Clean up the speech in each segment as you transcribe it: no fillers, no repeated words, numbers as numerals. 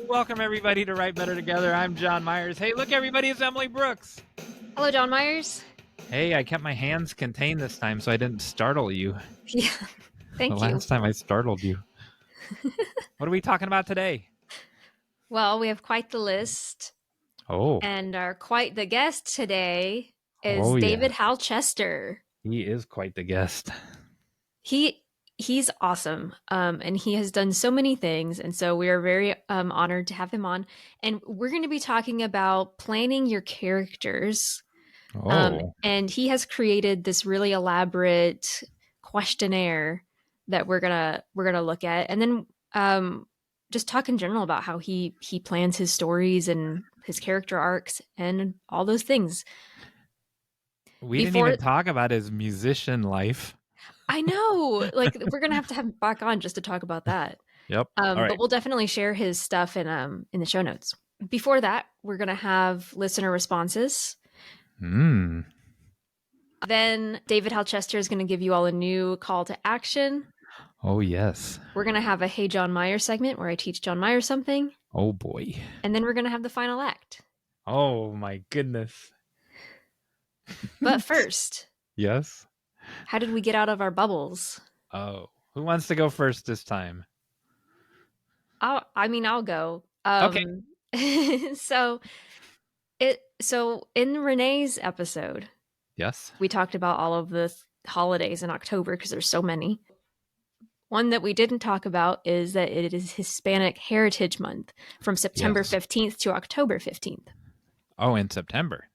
Welcome everybody to Write Better Together. I'm Jon Meyers. Hey, look everybody, it's Emily Brooks. Hello, Jon Meyers. Hey, I kept my hands contained this time so I didn't startle you. Yeah, thank you. Last time I startled you. What are we talking about today? Well, we have quite the list. Oh. And our quite the guest today is David Hal Chester. He is quite the guest. He's awesome. And he has done so many things. And so we are very honored to have him on. And we're going to be talking about planning your characters. And he has created this really elaborate questionnaire that we're gonna look at, and then just talk in general about how he plans his stories and his character arcs and all those things. We didn't even talk about his musician life. I know, like we're gonna have to have him back on just to talk about that. Yep. But we'll definitely share his stuff in the show notes. Before that, we're gonna have listener responses. Then David Hal Chester is going to give you all a new call to action. Oh, yes. We're going to have a Hey Jon Meyers segment where I teach Jon Meyers something. Oh, boy. And then we're going to have the final act. Oh, my goodness. But first. Yes? How did we get out of our bubbles? Oh, who wants to go first this time? I'll go. Okay. So in Renee's episode, yes, we talked about all of the holidays in October because there's so many. One that we didn't talk about is that it is Hispanic Heritage Month from September 15th to October 15th. Oh, in September.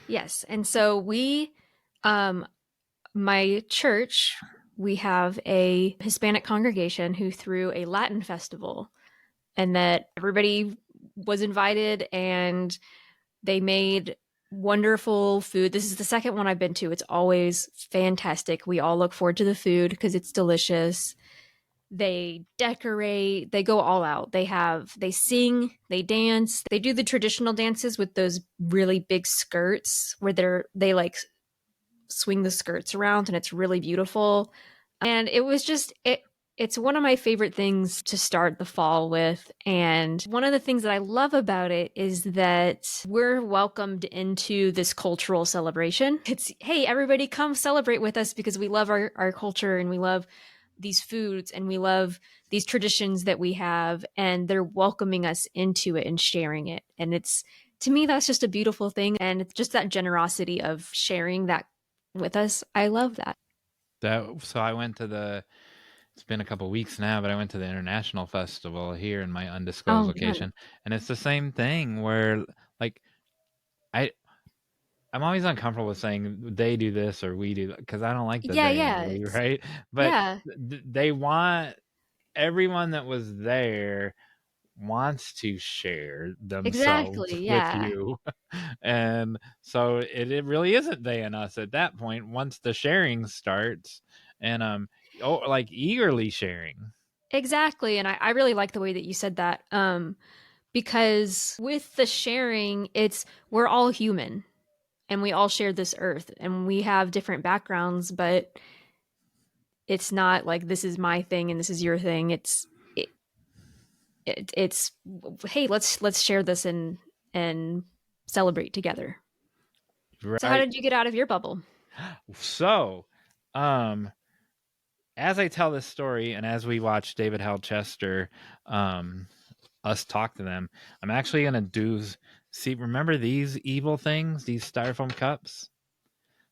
Yes. And so my church, we have a Hispanic congregation who threw a Latin festival, and that everybody was invited and they made wonderful food. This is the second one I've been to. It's always fantastic. We all look forward to the food because it's delicious. They decorate, they go all out. They sing, they dance. They do the traditional dances with those really big skirts where they like swing the skirts around, and it's really beautiful. And it was just it's one of my favorite things to start the fall with. And one of the things that I love about it is that we're welcomed into this cultural celebration. It's, hey, everybody come celebrate with us because we love our culture and we love these foods and we love these traditions that we have, and they're welcoming us into it and sharing it. And it's, to me, that's just a beautiful thing. And it's just that generosity of sharing that with us. I love that. So I went to it's been a couple weeks now, but I went to the International Festival here in my undisclosed location. And it's the same thing where, like, I'm always uncomfortable with saying they do this or we do, because I don't like the they, right? But they want, everyone that was there wants to share themselves with you. And so it really isn't they and us at that point once the sharing starts, and like eagerly sharing. Exactly. And I really like the way that you said that, because with the sharing, we're all human and we all share this earth and we have different backgrounds, but it's not like this is my thing and this is your thing. It's hey, let's share this and celebrate together. Right. So how did you get out of your bubble? So, as I tell this story and as we watch David Hal Chester, us talk to them, I'm actually going to remember these evil things, these styrofoam cups?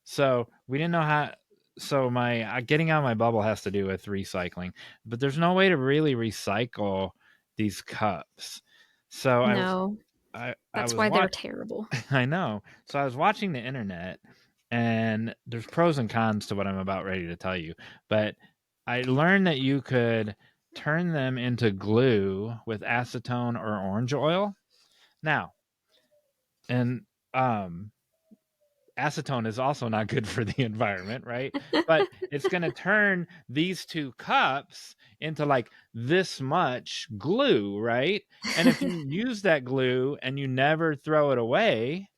So we didn't know how, so my getting out of my bubble has to do with recycling, but there's no way to really recycle these cups. So no, that's why they're terrible. I know. So I was watching the internet, and there's pros and cons to what I'm about ready to tell you, but I learned that you could turn them into glue with acetone or orange oil. Now, and acetone is also not good for the environment, right? But it's going to turn these two cups into like this much glue, right? And if you use that glue and you never throw it away,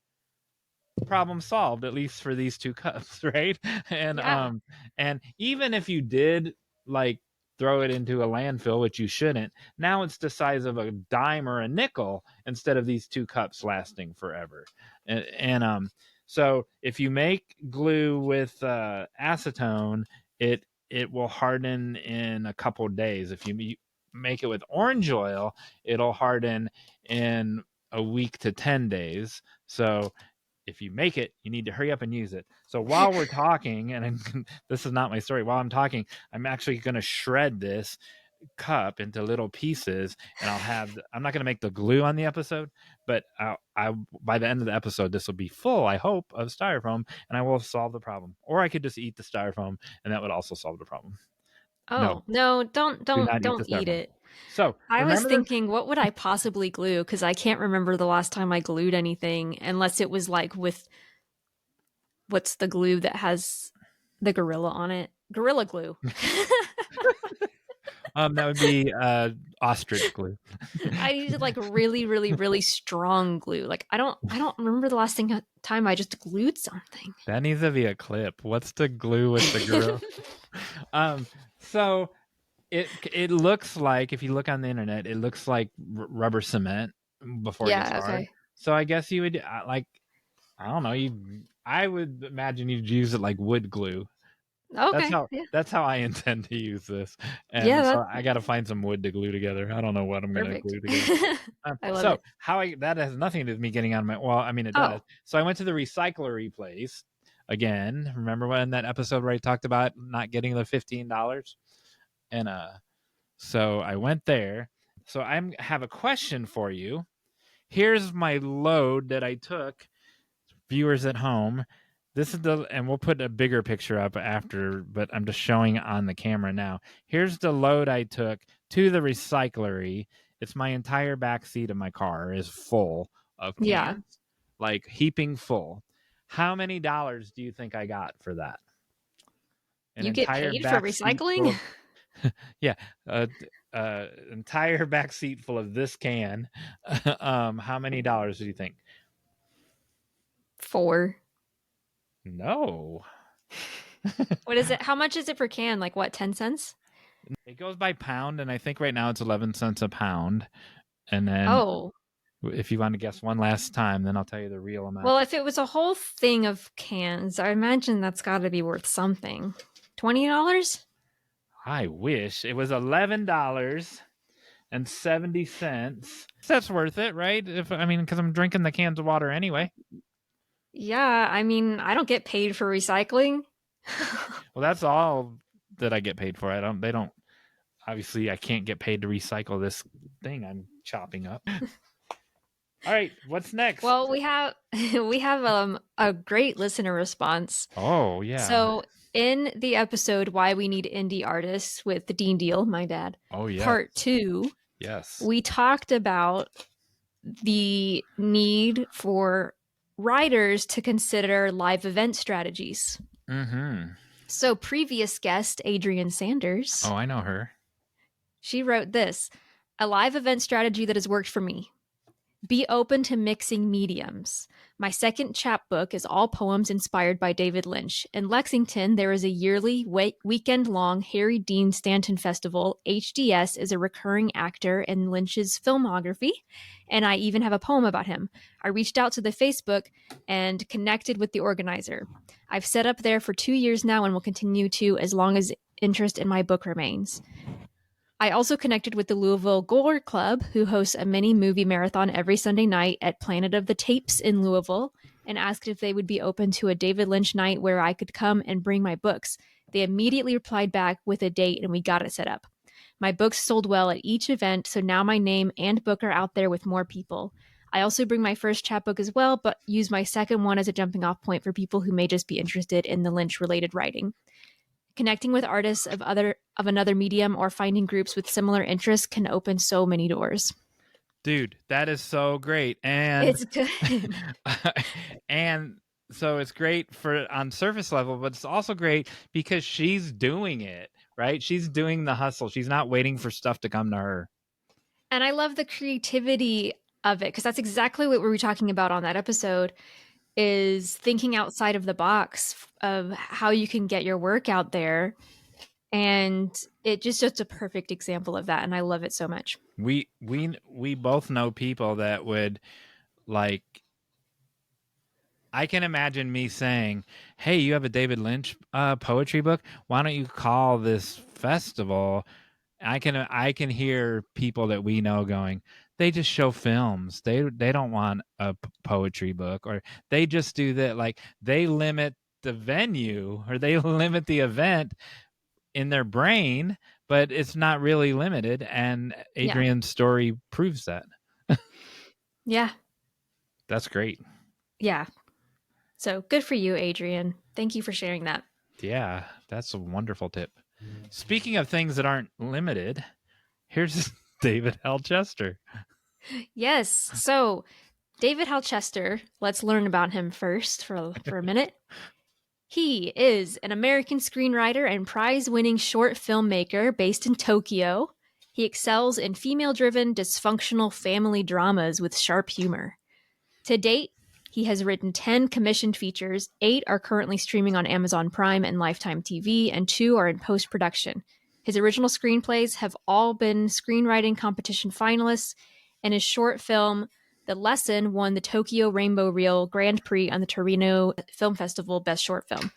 problem solved, at least for these two cups, right? And and even if you did like throw it into a landfill, which you shouldn't. Now it's the size of a dime or a nickel instead of these 2 cups lasting forever. And so if you make glue with acetone, it will harden in a couple days. If you make it with orange oil, it'll harden in a week to 10 days. So if you make it, you need to hurry up and use it. So while we're talking, and this is not my story, while I'm talking, I'm actually going to shred this cup into little pieces, and I'm not going to make the glue on the episode, but by the end of the episode, this will be full, I hope, of styrofoam, and I will solve the problem. Or I could just eat the styrofoam, and that would also solve the problem. Oh, no, don't do not eat the eat styrofoam. it. So I was remember thinking, what would I possibly glue? Because I can't remember the last time I glued anything, unless it was like with what's the glue that has the gorilla on it? Gorilla glue. that would be ostrich glue. I needed like really, really, really strong glue. Like I don't remember the last time I just glued something. That needs to be a clip. What's the glue with the gorilla? So it looks like, if you look on the internet, it looks like rubber cement before it gets hard. Okay. So I guess you would I don't know. I would imagine you'd use it like wood glue. Okay. That's how I intend to use this. And so I got to find some wood to glue together. I don't know what I'm going to glue together. I love it. That has nothing to do with me getting on my, well, I mean, it does. So I went to the recyclery place again. Remember when that episode where I talked about not getting the $15? And so I went there. So I have a question for you. Here's my load that I took. Viewers at home, this is and we'll put a bigger picture up after, but I'm just showing on the camera now. Here's the load I took to the recyclery. It's my entire back seat of my car is full of cans, like heaping full. How many dollars do you think I got for that? You get paid for recycling? Yeah, entire back seat full of this can. How many dollars do you think? 4. No. What is it? How much is it per can? Like what, 10 cents? It goes by pound, and I think right now it's 11 cents a pound. And then if you want to guess one last time, then I'll tell you the real amount. Well, if it was a whole thing of cans, I imagine that's got to be worth something. $20? I wish. It was $11.70. That's worth it, right? Because I'm drinking the cans of water anyway. Yeah, I mean, I don't get paid for recycling. Well, that's all that I get paid for. Obviously I can't get paid to recycle this thing I'm chopping up. All right, what's next? Well, we have a great listener response. Oh, yeah. So in the episode Why We Need Indie Artists with Dean Deal, my dad. Oh, yeah. Part 2. Yes. We talked about the need for writers to consider live event strategies. Mm-hmm. So previous guest, Adrienne Sanders. Oh, I know her. She wrote this: a live event strategy that has worked for me. Be open to mixing mediums. My second chapbook is all poems inspired by David Lynch. In Lexington, there is a yearly weekend-long Harry Dean Stanton Festival. HDS is a recurring actor in Lynch's filmography, and I even have a poem about him. I reached out to the Facebook and connected with the organizer. I've set up there for 2 years now and will continue to as long as interest in my book remains. I also connected with the Louisville Gore Club, who hosts a mini movie marathon every Sunday night at Planet of the Tapes in Louisville, and asked if they would be open to a David Lynch night where I could come and bring my books. They immediately replied back with a date, and we got it set up. My books sold well at each event, so now my name and book are out there with more people. I also bring my first chapbook as well, but use my second one as a jumping off point for people who may just be interested in the Lynch-related writing. Connecting with artists of another medium or finding groups with similar interests can open so many doors. Dude, that is so great. And it's good. And so it's great for on surface level, but it's also great because she's doing it, right? She's doing the hustle. She's not waiting for stuff to come to her. And I love the creativity of it, because that's exactly what we were talking about on that episode, is thinking outside of the box of how you can get your work out there And it just a perfect example of that, and I love it so much. We both know people that would, like, I can imagine me saying, "Hey, you have a David Lynch poetry book? Why don't you call this festival?" I can hear people that we know going, "They just show films. They don't want a poetry book, or they just do that." Like, they limit the venue, or they limit the event in their brain, but it's not really limited. And Adrian's story proves that. Yeah. That's great. Yeah. So good for you, Adrian. Thank you for sharing that. Yeah, that's a wonderful tip. Speaking of things that aren't limited, here's David Hal Chester. Yes. So David Hal Chester, let's learn about him first for a minute. He is an American screenwriter and prize-winning short filmmaker based in Tokyo. He excels in female-driven, dysfunctional family dramas with sharp humor. To date, he has written 10 commissioned features, 8 are currently streaming on Amazon Prime and Lifetime TV, and 2 are in post-production. His original screenplays have all been screenwriting competition finalists, and his short film, The Lesson, won the Tokyo Rainbow Reel Grand Prix on the Torino Film Festival Best Short Film.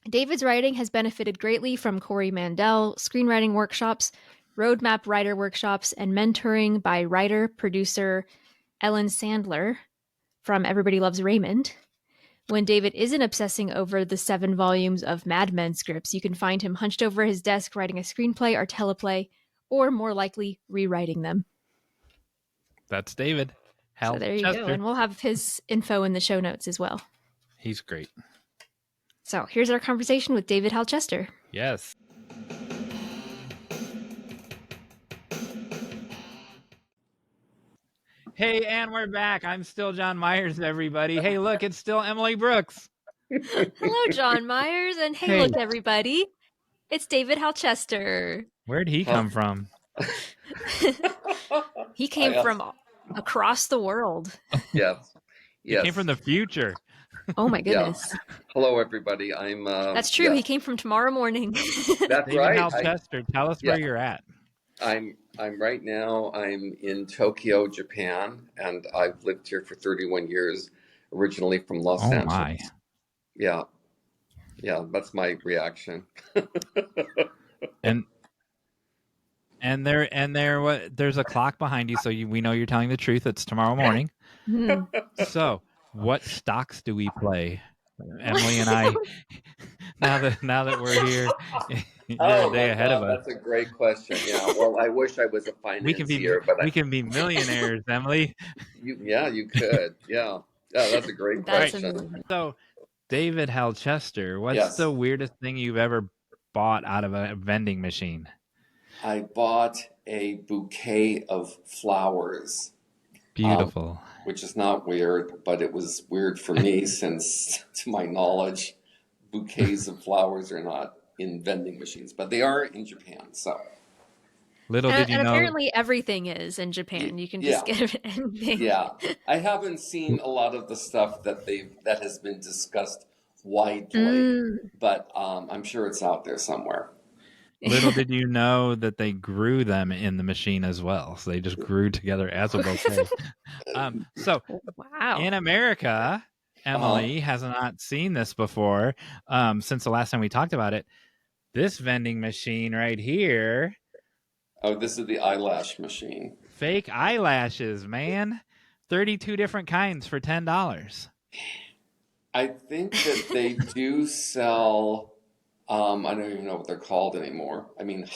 David's writing has benefited greatly from Corey Mandel screenwriting workshops, roadmap writer workshops, and mentoring by writer-producer Ellen Sandler from Everybody Loves Raymond. When David isn't obsessing over the 7 volumes of Mad Men scripts, you can find him hunched over his desk writing a screenplay or teleplay, or more likely, rewriting them. That's David Hal So there you Chester. go. And we'll have his info in the show notes as well. He's great. So here's our conversation with David Hal Chester. Yes. Hey, and we're back. I'm still Jon Meyers, everybody. Hey, look, it's still Emily Brooks. Hello, Jon Meyers, and hey, look, everybody. It's David Hal Chester. Where'd he come from? He came from across the world. Yes. He came from the future. Oh my goodness. Yeah. Hello, everybody. I'm. That's true. He came from tomorrow morning. That's David right. Hal Chester, tell us where you're at. I'm right now. I'm in Tokyo, Japan, and I've lived here for 31 years. Originally from Los Angeles. My. Yeah. That's my reaction. There's a clock behind you, so we know you're telling the truth. It's tomorrow morning. So, what stocks do we play, Emily and I? Now that we're here, you're a day ahead of us. That's a great question. Yeah. Well, I wish I was a financier, we can be millionaires, Emily. You could. Yeah. That's a great question. So, David Hal Chester, what's the weirdest thing you've ever bought out of a vending machine? I bought a bouquet of flowers. Beautiful. Which is not weird, but it was weird for me since, to my knowledge, bouquets of flowers are not in vending machines, but they are in Japan. So, Little did you know. Apparently, everything is in Japan. You can just get anything. Yeah, I haven't seen a lot of the stuff that has been discussed widely, but I'm sure it's out there somewhere. Little did you know that they grew them in the machine as well. So they just grew together as a bouquet. Wow. In America, Emily has not seen this before since the last time we talked about it. This vending machine right here. Oh, this is the eyelash machine. Fake eyelashes, man. 32 different kinds for $10. I think that they do sell... I don't even know what they're called anymore. I mean,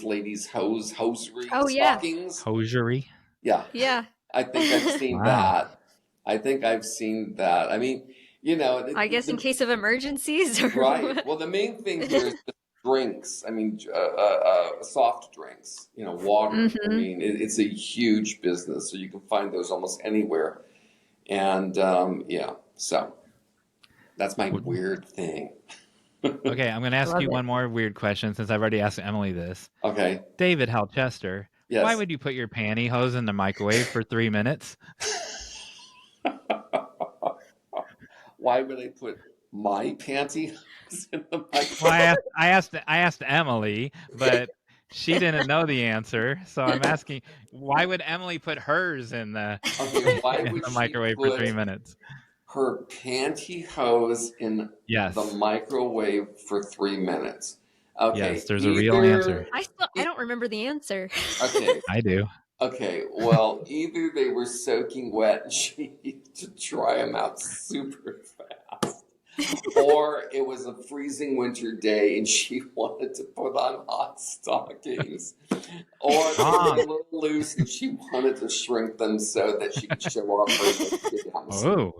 ladies' hosiery, stockings. Hosiery? Yeah. Yeah. I think I've seen that. I mean, I guess in case of emergencies. Right. Well, the main thing here is drinks. I mean, soft drinks, water. Mm-hmm. I mean, it's a huge business. So you can find those almost anywhere. And, so that's my weird thing. Okay, I'm going to ask you one more weird question since I've already asked Emily this. Okay. David Hal Chester, why would you put your pantyhose in the microwave for 3 minutes? Why would I put my pantyhose in the Well, microwave? I asked Emily, but she didn't know the answer. So I'm asking, why would Emily put hers in the Okay, why in would the she microwave for 3 put minutes? her pantyhose in the Yes. microwave for 3 minutes? Yes, Okay, there's a real answer. either I don't remember the answer. okay, I do. okay. Well, either they were soaking wet and she needed to dry them out super fast, or it was a freezing winter day and she wanted to put on hot stockings, or they were a Ah, little loose and she wanted to shrink them so that she could show off her yams. oh,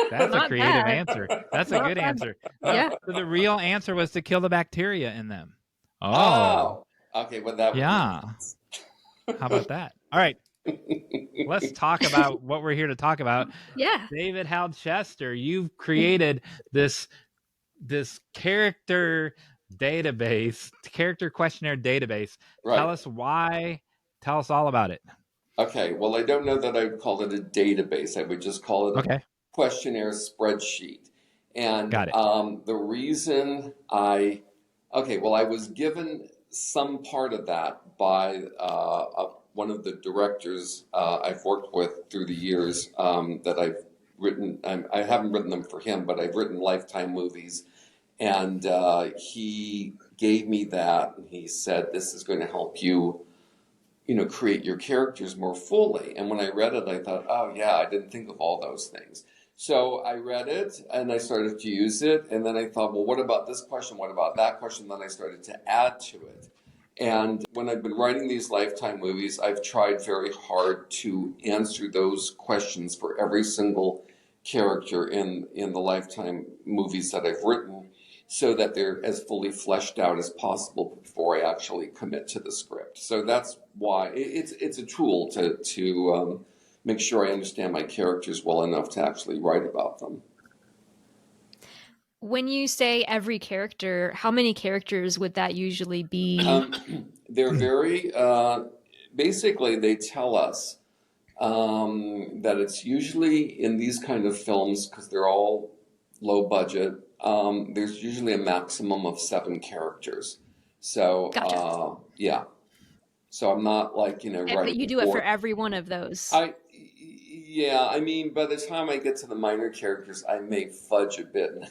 that's a Not creative bad. answer. That's a Not good bad. answer. No, Yeah. so the real answer was to kill the bacteria in them. Oh, Oh, okay. Well, that would make yeah. How about that? All right, let's talk about what we're here to talk about. Yeah. David Hal Chester, you've created this character database, character questionnaire database. right. Tell us all about it. Okay. Well, I don't know that I'd call it a database. I would just call it a Okay, questionnaire spreadsheet. And got it. the reason okay, well, I was given some part of that by one of the directors I've worked with through the years that I've written. I haven't written them for him, but I've written Lifetime movies. And he gave me that. And he said, this is going to help you, create your characters more fully. And when I read it, I thought, oh, yeah, I didn't think of all those things. So I read it and I started to use it. And then I thought, well, what about this question? What about that question? Then I started to add to it. And when I've been writing these Lifetime movies, I've tried very hard to answer those questions for every single character in the Lifetime movies that I've written so that they're as fully fleshed out as possible before I actually commit to the script. So that's why it's a tool to make sure I understand my characters well enough to actually write about them. When you say every character, how many characters would that usually be? They're very basically they tell us that it's usually in these kind of films because they're all low budget. There's usually a maximum of 7 characters. So Gotcha. yeah. So I'm not like But you writing do it for for every one of those. I yeah. I mean, by the time I get to the minor characters, I may fudge a bit and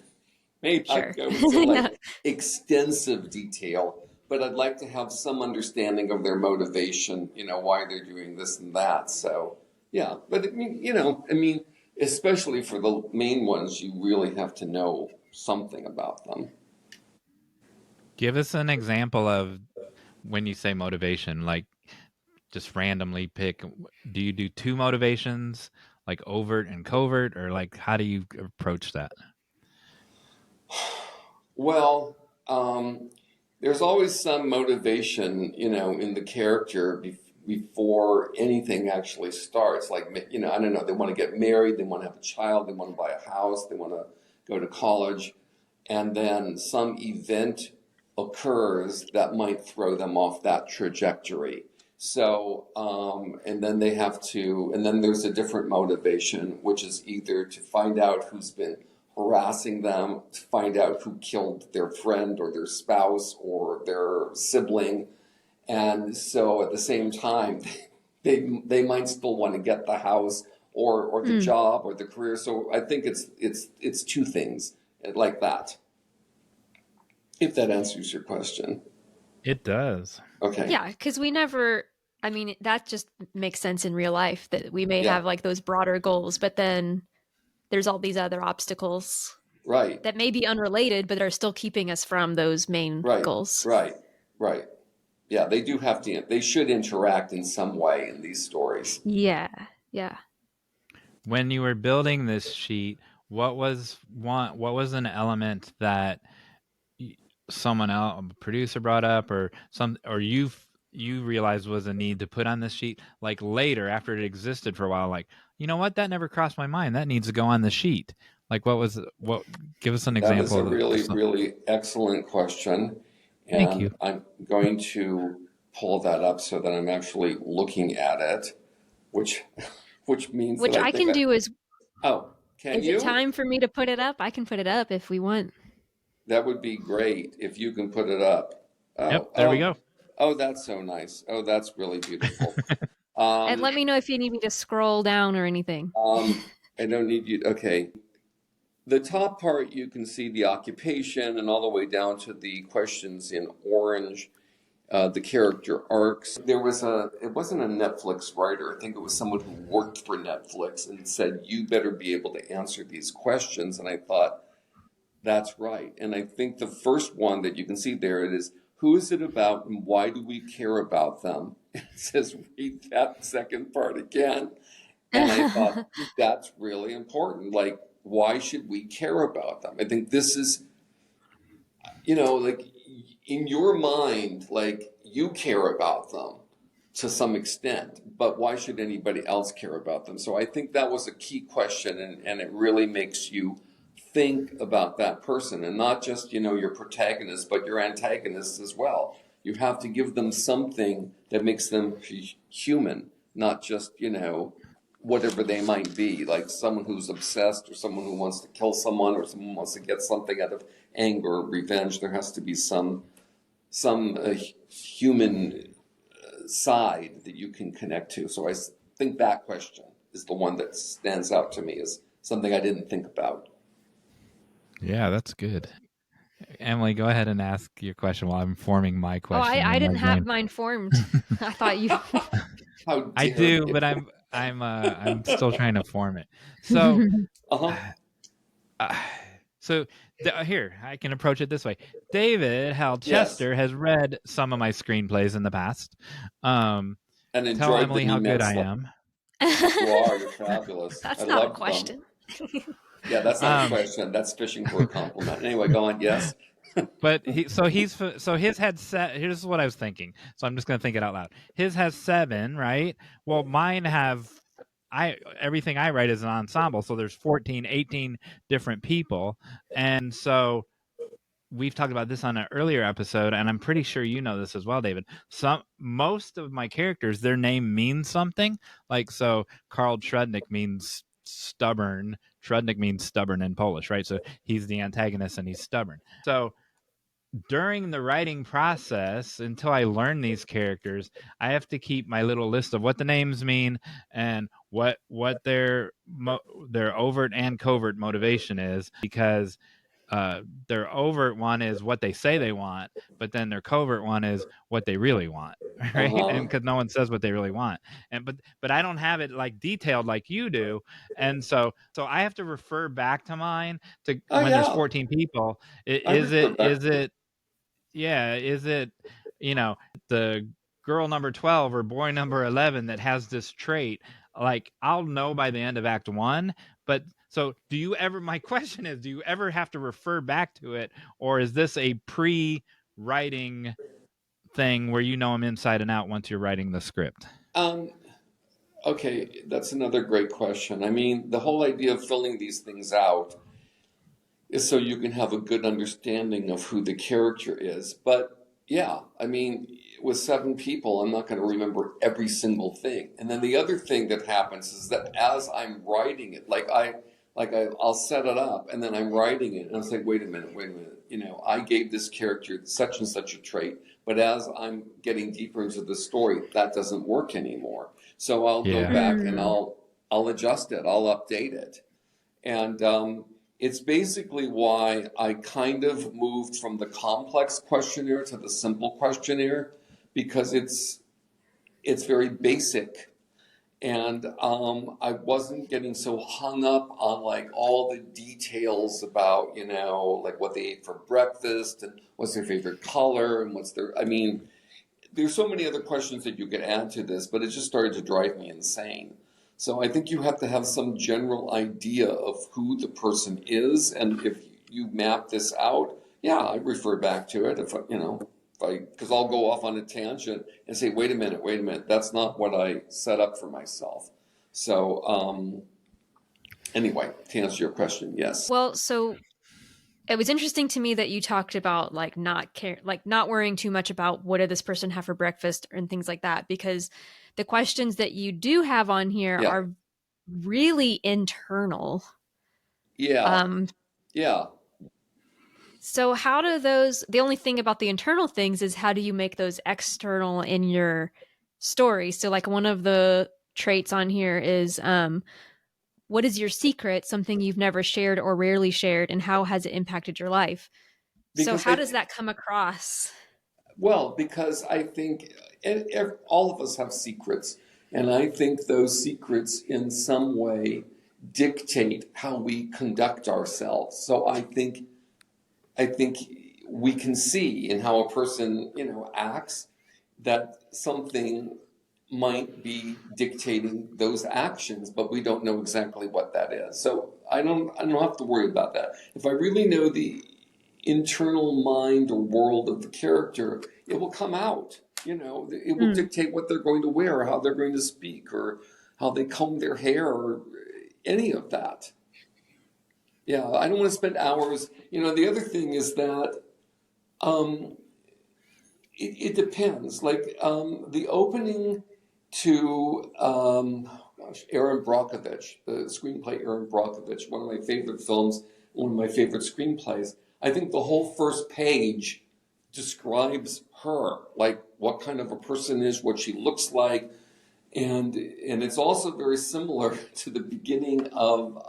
may Sure. not go into No. like extensive detail, but I'd like to have some understanding of their motivation, why they're doing this and that. So, yeah, but I mean, especially for the main ones, you really have to know something about them. Give us an example of when you say motivation, like just randomly pick. Do you do 2 motivations, like overt and covert, or like how do you approach that? Well, there's always some motivation, in the character before anything actually starts. Like, I don't know, they want to get married, they want to have a child, they want to buy a house, they want to go to college, and then some event occurs that might throw them off that trajectory. So, and then and then there's a different motivation, which is either to find out who's been harassing them, to find out who killed their friend or their spouse or their sibling. And so at the same time, they might still want to get the house or the Mm. job or the career. So I think it's 2 things like that. If that answers your question. It does. Okay. Yeah, because that just makes sense in real life that we may Yeah. have like those broader goals, but then there's all these other obstacles Right. that may be unrelated, but are still keeping us from those main Right. goals. Right. Right. Yeah, they should interact in some way in these stories. Yeah. Yeah. When you were building this sheet, what was an element that someone else, a producer, brought up, or you realized was a need to put on this sheet, like later after it existed for a while, like, you know what, that never crossed my mind, that needs to go on the sheet? Like, give us an That is example a of really, really excellent question. Thank And you. I'm going to pull that up so that I'm actually looking at it, which means Which that I I think can do as oh, Can Is it you? time for me to put it up? I can put it up if we want. That would be great if you can put it up. Yep, Oh, there we go. oh, that's so nice. Oh, that's really beautiful. And let me know if you need me to scroll down or anything. I don't need you. Okay. The top part, you can see the occupation and all the way down to the questions in orange, the character arcs. It wasn't a Netflix writer. I think it was someone who worked for Netflix and said, you better be able to answer these questions. And I thought, that's right. And I think the first one that you can see there, it is, who is it about and why do we care about them? It says, read that second part again. And I thought, that's really important. Like, why should we care about them? I think this is, like in your mind, like you care about them to some extent, but why should anybody else care about them? So I think that was a key question, and it really makes you think about that person and not just, your protagonist, but your antagonist as well. You have to give them something that makes them human, not just, whatever they might be, like someone who's obsessed or someone who wants to kill someone or someone wants to get something out of anger or revenge. There has to be some human side that you can connect to. So I think that question is the one that stands out to me as something I didn't think about. Yeah, that's good. Emily, go ahead and ask your question while I'm forming my question. I didn't have mine formed. I thought you. I do, but I'm still trying to form it. So, here I can approach it this way. David Hal Chester has read some of my screenplays in the past. And tell Emily how good I am. You are. You're fabulous. That's not a question. Yeah, that's not a question. That's fishing for a compliment. Anyway, go on. Yes. But his had here's what I was thinking. So I'm just going to think it out loud. His has 7, right? Well, mine have everything I write is an ensemble, so there's 14, 18 different people. And so we've talked about this on an earlier episode, and I'm pretty sure you know this as well, David. Most of my characters, their name means something. Like, so Karl Trudnik means stubborn. Trudnik means stubborn in Polish, right? So he's the antagonist and he's stubborn. So during the writing process, until I learn these characters, I have to keep my little list of what the names mean and what their overt and covert motivation is, because their overt one is what they say they want, but then their covert one is what they really want, right? And because no one says what they really want, and but I don't have it like detailed like you do, and so I have to refer back to mine to when there's 14 people. Is it the girl number 12 or boy number 11 that has this trait? Like, I'll know by the end of Act 1, but so my question is, do you ever have to refer back to it, or is this a pre-writing thing where you know them inside and out once you're writing the script? Okay, that's another great question. I mean, the whole idea of filling these things out is so you can have a good understanding of who the character is. But yeah, I mean, with 7 people, I'm not going to remember every single thing. And then the other thing that happens is that as I'm writing it, I'll set it up and then I'm writing it and I'll say, wait a minute. I gave this character such and such a trait, but as I'm getting deeper into the story, that doesn't work anymore. So I'll go back and I'll adjust it. I'll update it. And it's basically why I kind of moved from the complex questionnaire to the simple questionnaire, because it's very basic. And I wasn't getting so hung up on like all the details about, like what they ate for breakfast and what's their favorite color and there's so many other questions that you could add to this, but it just started to drive me insane. So I think you have to have some general idea of who the person is. And if you map this out, I refer back to it because I'll go off on a tangent and say, wait a minute, that's not what I set up for myself. So anyway, to answer your question, yes. Well, so it was interesting to me that you talked about not worrying too much about what did this person have for breakfast and things like that, because the questions that you do have on here are really internal. Yeah. Yeah. So how do those, the only thing about the internal things is how do you make those external in your story? So like one of the traits on here is what is your secret, something you've never shared or rarely shared, and how has it impacted your life? So Because how does that come across? because I think all of us have secrets, and I think those secrets in some way dictate how we conduct ourselves. So I think we can see in how a person, acts that something might be dictating those actions, but we don't know exactly what that is. So I don't have to worry about that. If I really know the internal mind or world of the character, it will come out. It will dictate what they're going to wear, how they're going to speak, or how they comb their hair, or any of that. Yeah, I don't want to spend hours. The other thing is that um, it depends. Like the opening to Aaron Brockovich, the screenplay Aaron Brockovich, one of my favorite films, one of my favorite screenplays. I think the whole first page describes her, like what kind of a person is, what she looks like, and it's also very similar to the beginning of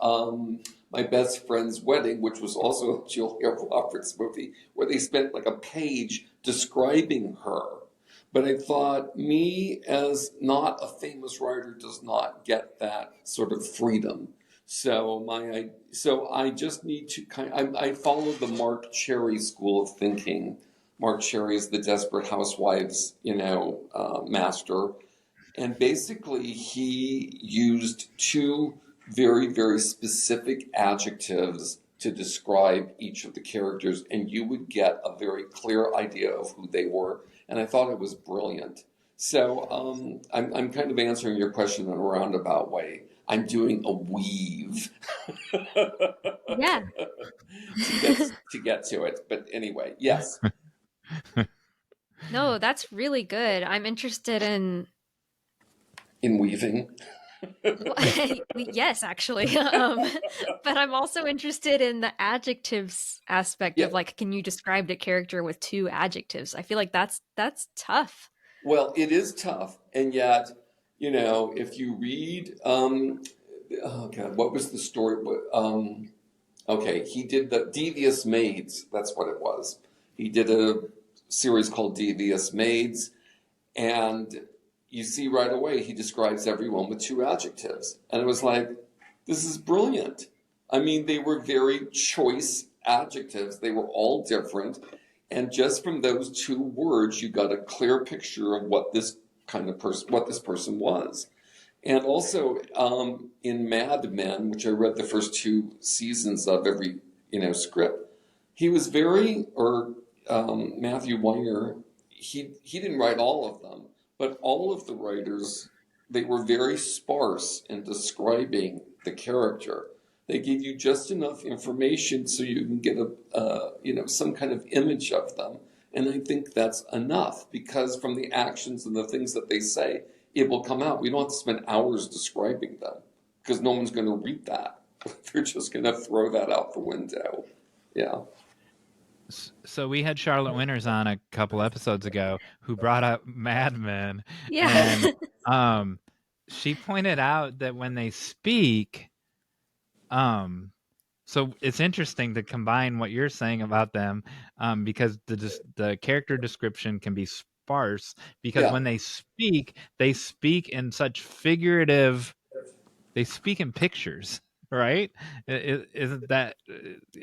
My Best Friend's Wedding, which was also a Julia Roberts movie, where they spent like a page describing her. But I thought, me as not a famous writer does not get that sort of freedom. So I just need to I follow the Mark Cherry school of thinking. Mark Cherry is the Desperate Housewives, master. And basically, he used two very, very specific adjectives to describe each of the characters, and you would get a very clear idea of who they were. And I thought it was brilliant. So I'm kind of answering your question in a roundabout way. I'm doing a weave Yeah. to get to it. But anyway, yes. No, that's really good. I'm interested in In weaving. yes, actually. But I'm also interested in the adjectives aspect Yeah. of like, can you describe the character with two adjectives? I feel like that's tough. Well, it is tough, and yet, if you read, oh God, what was the story? Okay, he did the Devious Maids. That's what it was. He did a series called Devious Maids, and you see right away he describes everyone with two adjectives, and it was like, this is brilliant. I mean, they were very choice adjectives. They were all different. And just from those two words, you got a clear picture of what this person was. And also in Mad Men, which I read the first two seasons of every script, he was Matthew Weiner. He didn't write all of them, but all of the writers, they were very sparse in describing the character. They give you just enough information so you can get some kind of image of them. And I think that's enough, because from the actions and the things that they say, it will come out. We don't have to spend hours describing them, because no one's going to read that. They're just going to throw that out the window. Yeah. So we had Charlotte Winters on a couple episodes ago who brought up Mad Men. Yeah. And she pointed out that when they speak, so it's interesting to combine what you're saying about them, because the character description can be sparse, because Yeah. when they speak in such figurative, they speak in pictures, right? Isn't that,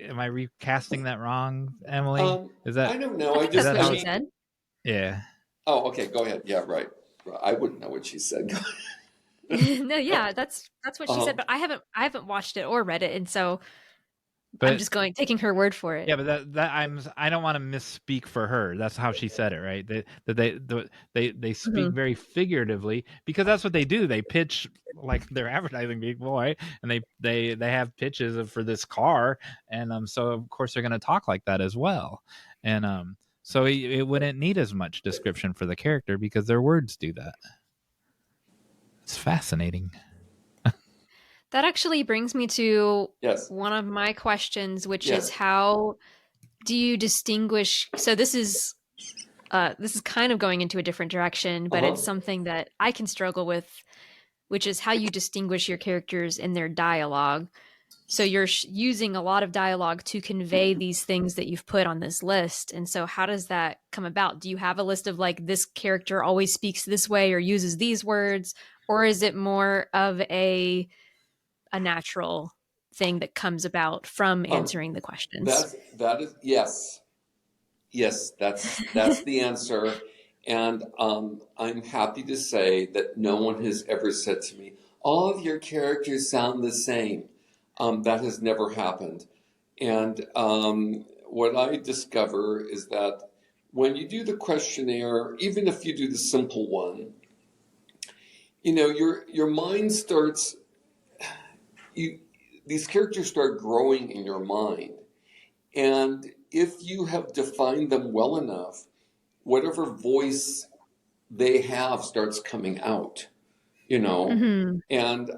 am I recasting that wrong, Emily? Is that, I don't know. I think that's what how she said. yeah. Oh, okay. Go ahead. Yeah, right. I wouldn't know what she said. No, yeah, that's what she said, Um, but I haven't watched it or read it, and so I'm But just taking her word for it. yeah, but I don't want to misspeak for her. That's how she said it, right? They speak Mhm. very figuratively, because that's what they do. They pitch like they're advertising people, right? And they have pitches for this car, and so of course they're going to talk like that as well. And so it wouldn't need as much description for the character, because their words do that. It's fascinating. That actually brings me to Yes. one of my questions, which Yes. is how do you distinguish? So this is kind of going into a different direction, but it's something that I can struggle with, which is how you distinguish your characters in their dialogue. So you're using a lot of dialogue to convey these things that you've put on this list. And so how does that come about? Do you have a list of like, this character always speaks this way or uses these words? Or is it more of a natural thing that comes about from answering the questions? That is yes. Yes, that's the answer. And I'm happy to say that no one has ever said to me, all of your characters sound the same. That has never happened. And what I discover is that when you do the questionnaire, even if you do the simple one, you know, your mind starts, these characters start growing in your mind. And if you have defined them well enough, whatever voice they have starts coming out, you know. Mm-hmm. And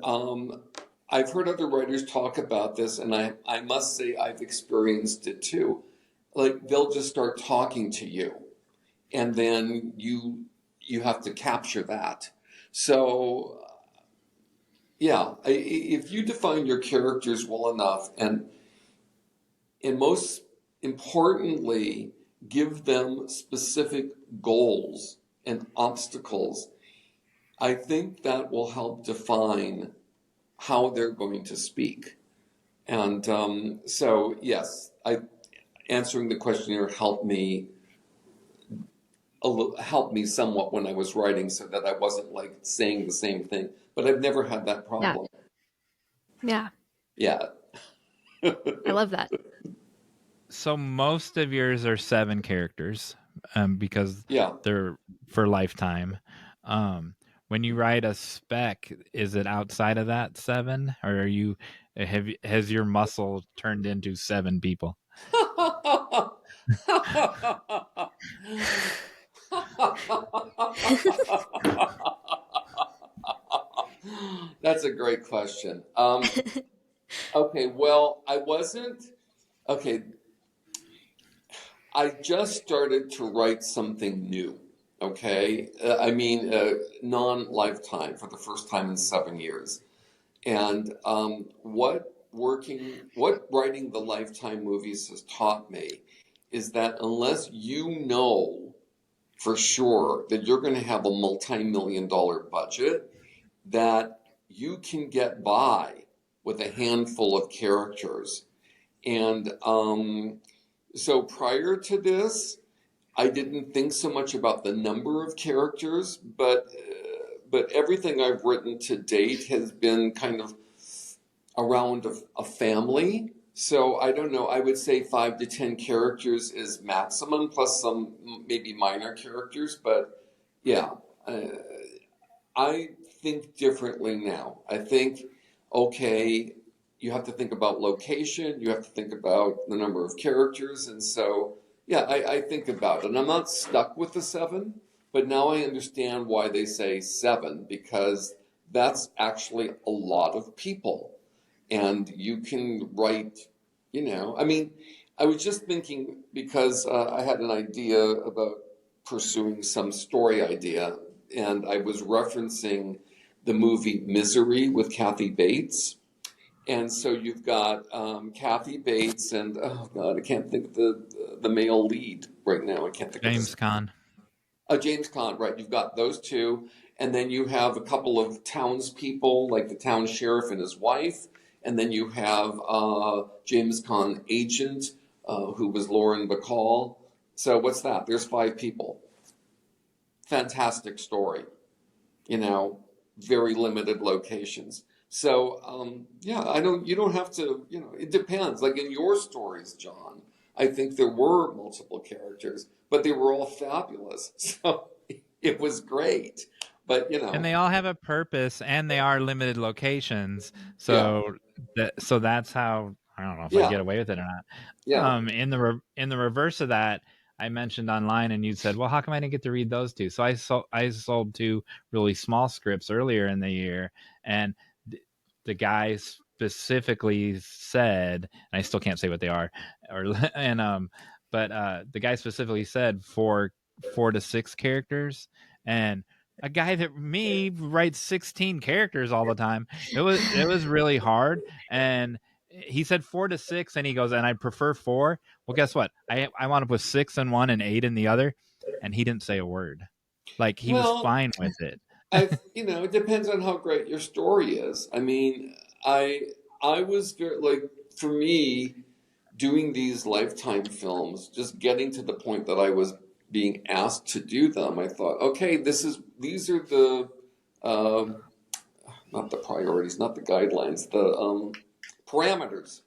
I've heard other writers talk about this, and I must say I've experienced it too. Like they'll just start talking to you, and then you have to capture that. So yeah, if you define your characters well enough, and most importantly, give them specific goals and obstacles, I think that will help define how they're going to speak. And so, yes, answering the questionnaire helped me somewhat when I was writing, so that I wasn't like saying the same thing. But I've never had that problem. Yeah. Yeah. I love that. So most of yours are 7 characters, because they're for lifetime. When you write a spec, is it outside of that 7, or has your muscle turned into 7 people? That's a great question. Okay, well, I just started to write something new. Okay, non-lifetime for the first time in 7 years. And what writing the Lifetime movies has taught me is that unless you know for sure that you're going to have a multi-million-dollar budget, that you can get by with a handful of characters. And so prior to this, I didn't think so much about the number of characters, but everything I've written to date has been kind of around a family. So I don't know, I would say 5 to 10 characters is maximum, plus some maybe minor characters. But yeah, I think differently now. I think, okay, you have to think about location, you have to think about the number of characters. And so, yeah, I think about it. And I'm not stuck with the 7, but now I understand why they say 7, because that's actually a lot of people. And you can write, I was just thinking, because I had an idea about pursuing some story idea, and I was referencing the movie Misery with Kathy Bates. And so you've got Kathy Bates and, oh God, I can't think of the male lead right now. I can't think of James Caan. James Caan, right. You've got those two. And then you have a couple of townspeople, like the town sheriff and his wife. And then you have James Caan agent, who was Lauren Bacall. So what's that? There's 5 people. Fantastic story. Very limited locations. So, you don't have to, it depends. Like in your stories, John, I think there were multiple characters, but they were all fabulous. So it was great. But, And they all have a purpose, and they are limited locations. So that's how, I don't know if I get away with it or not. Yeah. In the reverse of that, I mentioned online, and you said, well, how come I didn't get to read those 2? So I sold 2 really small scripts earlier in the year, and the guy specifically said, and I still can't say what they are, but the guy specifically said 4 to 6 characters, and a guy that me writes 16 characters all the time. It was really hard, and he said 4 to 6, and he goes, and I prefer 4. Well, guess what? I wound up with 6 in one and 8 in the other, and he didn't say a word. Like, he was Well, fine with it. it depends on how great your story is. I mean, I was very, like, for me, doing these Lifetime films, just getting to the point that I was being asked to do them, I thought, okay, these are the not the priorities, not the guidelines, the parameters.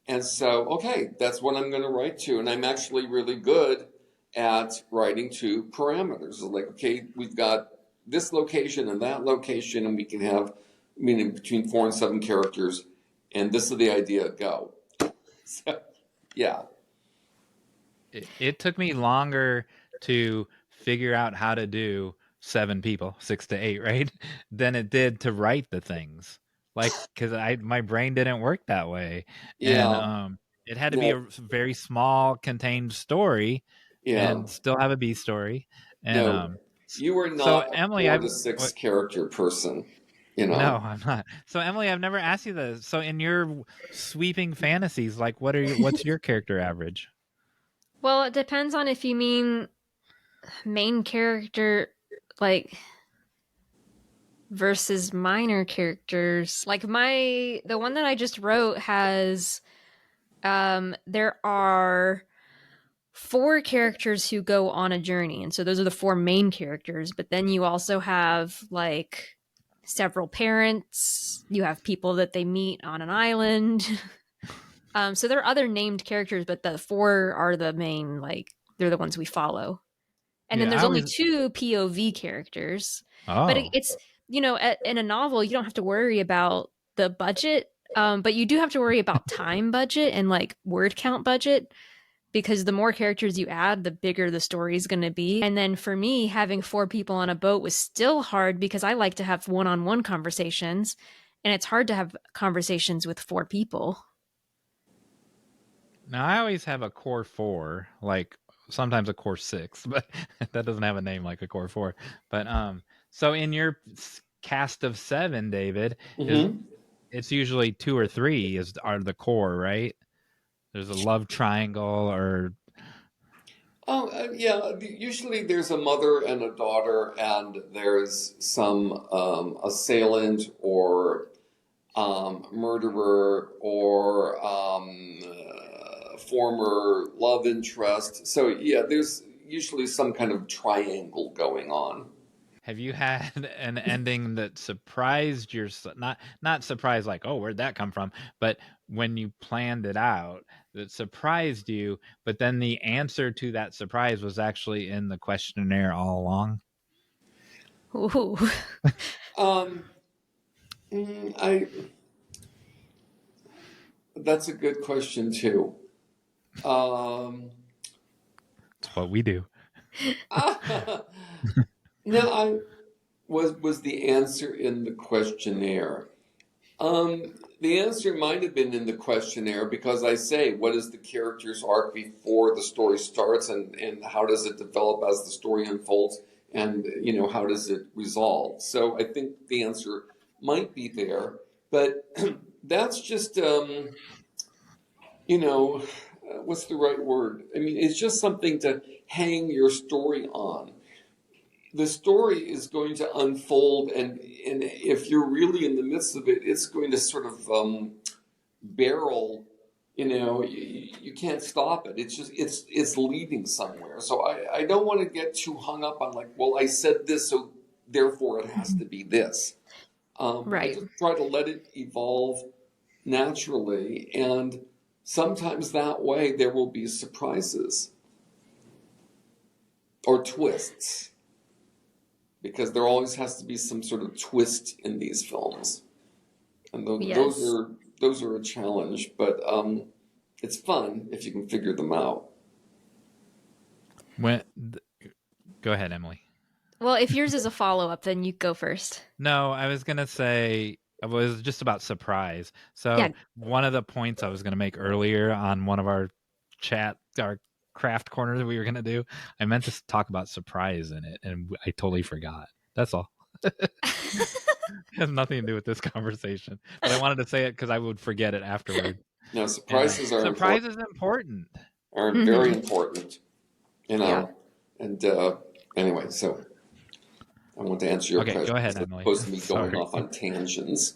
And so, okay, that's what I'm going to write to, and I'm actually really good at writing to parameters. It's like, okay, we've got this location and that location, and we can have, meaning between 4 and 7 characters, and this is the idea, go. So, yeah. It took me longer to figure out how to do 7 people, 6 to 8, right, than it did to write the things. Like, because my brain didn't work that way, Yeah. and it had to be a very small, contained story, Yeah. and still have a B story. And No, you were so not a Emily, 4 to 6 character person, no, I'm not. So Emily, I've never asked you this. So in your sweeping fantasies, like, what's your character average? Well, it depends on if you mean main character, like, versus minor characters. Like, the one that I just wrote has, there are 4 characters who go on a journey, and so those are the 4 main characters. But then you also have, like, several parents. You have people that they meet on an island. So there are other named characters, but the 4 are the main, like, they're the ones we follow. And then there's only 2 POV characters. Oh. But it's, in a novel, you don't have to worry about the budget, but you do have to worry about time budget and, like, word count budget, because the more characters you add, the bigger the story is going to be. And then for me, having 4 people on a boat was still hard because I like to have one-on-one conversations, and it's hard to have conversations with 4 people. Now, I always have a core 4, like sometimes a core 6, but that doesn't have a name like a core 4. But so in your cast of 7, David, it's usually 2 or 3 are the core, right? There's a love triangle, or yeah. Usually there's a mother and a daughter, and there's some assailant or murderer or former love interest. So yeah, there's usually some kind of triangle going on. Have you had an ending that surprised not surprised like, oh, where'd that come from, but when you planned it out, that surprised you, but then the answer to that surprise was actually in the questionnaire all along? Ooh. That's a good question too. It's what we do. No, was the answer in the questionnaire. The answer might have been in the questionnaire because I say, what is the character's arc before the story starts, and how does it develop as the story unfolds, and how does it resolve? So I think the answer might be there, but that's just what's the right word? I mean, it's just something to hang your story on. The story is going to unfold, and if you're really in the midst of it, it's going to sort of barrel. You can't stop it. It's just it's leading somewhere. So I don't want to get too hung up on, like, well, I said this, so therefore it has to be this. Right. I just try to let it evolve naturally, and sometimes that way there will be surprises or twists. Because there always has to be some sort of twist in these films, and those are a challenge. But it's fun if you can figure them out. Go ahead, Emily. Well, if yours is a follow-up, then you go first. No, I was gonna say, It was just about surprise. So Yeah. one of the points I was going to make earlier on one of our craft corner that we were going to do, I meant to talk about surprise in it, and I totally forgot. That's all. It has nothing to do with this conversation, but I wanted to say it because I would forget it afterward. No, surprises are surprise important. is important. Are very important, Yeah. And anyway, so I want to answer your Okay, question go ahead, as Emily. opposed to me going Sorry. off on tangents.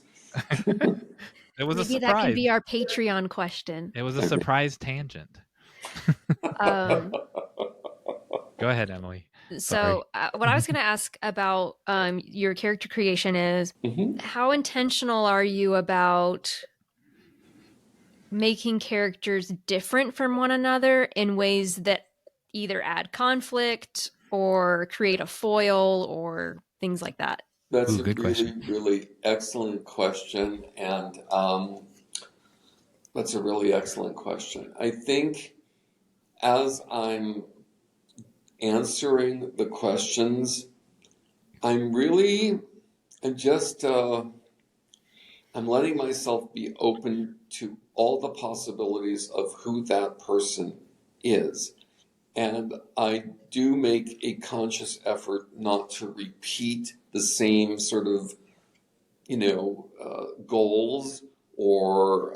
It was a Maybe that can surprise. be our Patreon question. It was a surprise tangent. Um, Go ahead, Emily. so what I was going to ask about your character creation is how intentional are you about making characters different from one another in ways that either add conflict or create a foil or things like that? That's a good really, question. really excellent question, and that's a really excellent question. I think as I'm answering the questions, I'm just I'm letting myself be open to all the possibilities of who that person is. And I do make a conscious effort not to repeat the same sort of, goals or,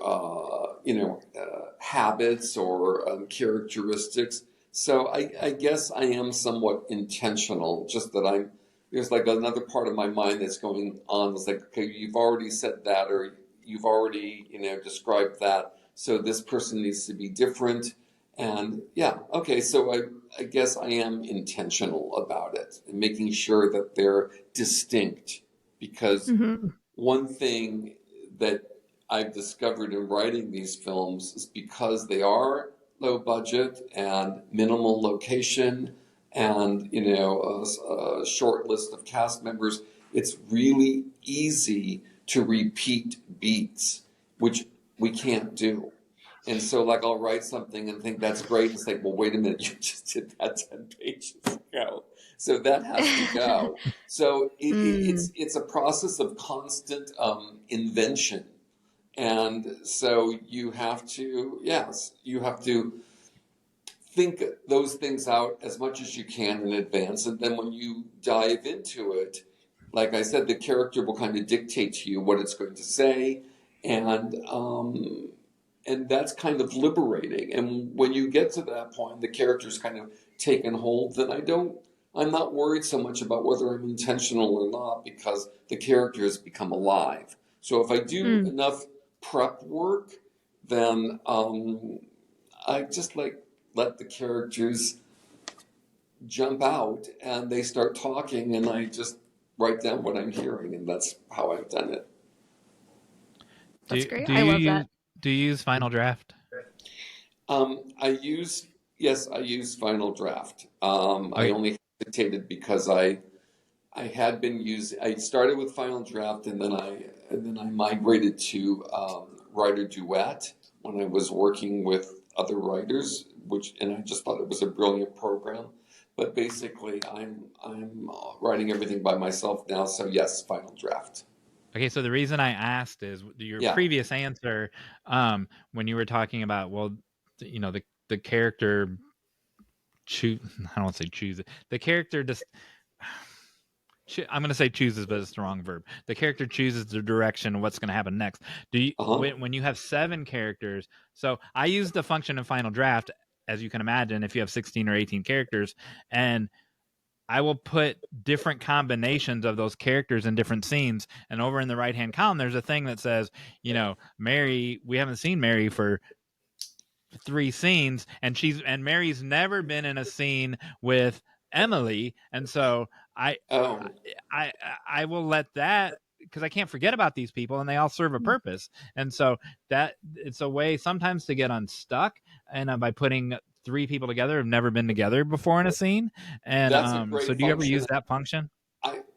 habits or characteristics. So I guess I am somewhat intentional, just that there's like another part of my mind that's going on. It's like, okay, you've already said that, or you've already, described that. So this person needs to be different. And yeah, okay, so I guess I am intentional about it and making sure that they're distinct, because one thing that I've discovered in writing these films is because they are low budget and minimal location and, a short list of cast members, it's really easy to repeat beats, which we can't do. And so, like, I'll write something and think that's great. It's like, well, wait a minute, you just did that 10 pages ago. So that has to go. So it's a process of constant invention. And so you have to think those things out as much as you can in advance. And then when you dive into it, like I said, the character will kind of dictate to you what it's going to say. And that's kind of liberating. And when you get to that point, the character's kind of taken hold, then I'm not worried so much about whether I'm intentional or not, because the character has become alive. So if I do enough prep work, then I just let the characters jump out and they start talking, and I just write down what I'm hearing, and that's how I've done it. That's great. I love that. Do you use Final Draft? I use Final Draft. I only hesitated because I had been using. I started with Final Draft, and then I migrated to Writer Duet when I was working with other writers, and I just thought it was a brilliant program. But basically, I'm writing everything by myself now. So yes, Final Draft. Okay, so the reason I asked is your previous answer, when you were talking about, the character I don't want to say choose it. The character just, I'm going to say chooses, but it's the wrong verb. The character chooses the direction of what's going to happen next. Do you, when you have 7 characters, so I use the function in Final Draft, as you can imagine, if you have 16 or 18 characters, and I will put different combinations of those characters in different scenes. And over in the right-hand column, there's a thing that says, Mary, we haven't seen Mary for 3 scenes, and Mary's never been in a scene with Emily. And so I will let that, because I can't forget about these people and they all serve a purpose. And so that it's a way sometimes to get unstuck, and by putting 3 people together who've never been together before in a scene. And so do you ever use that function?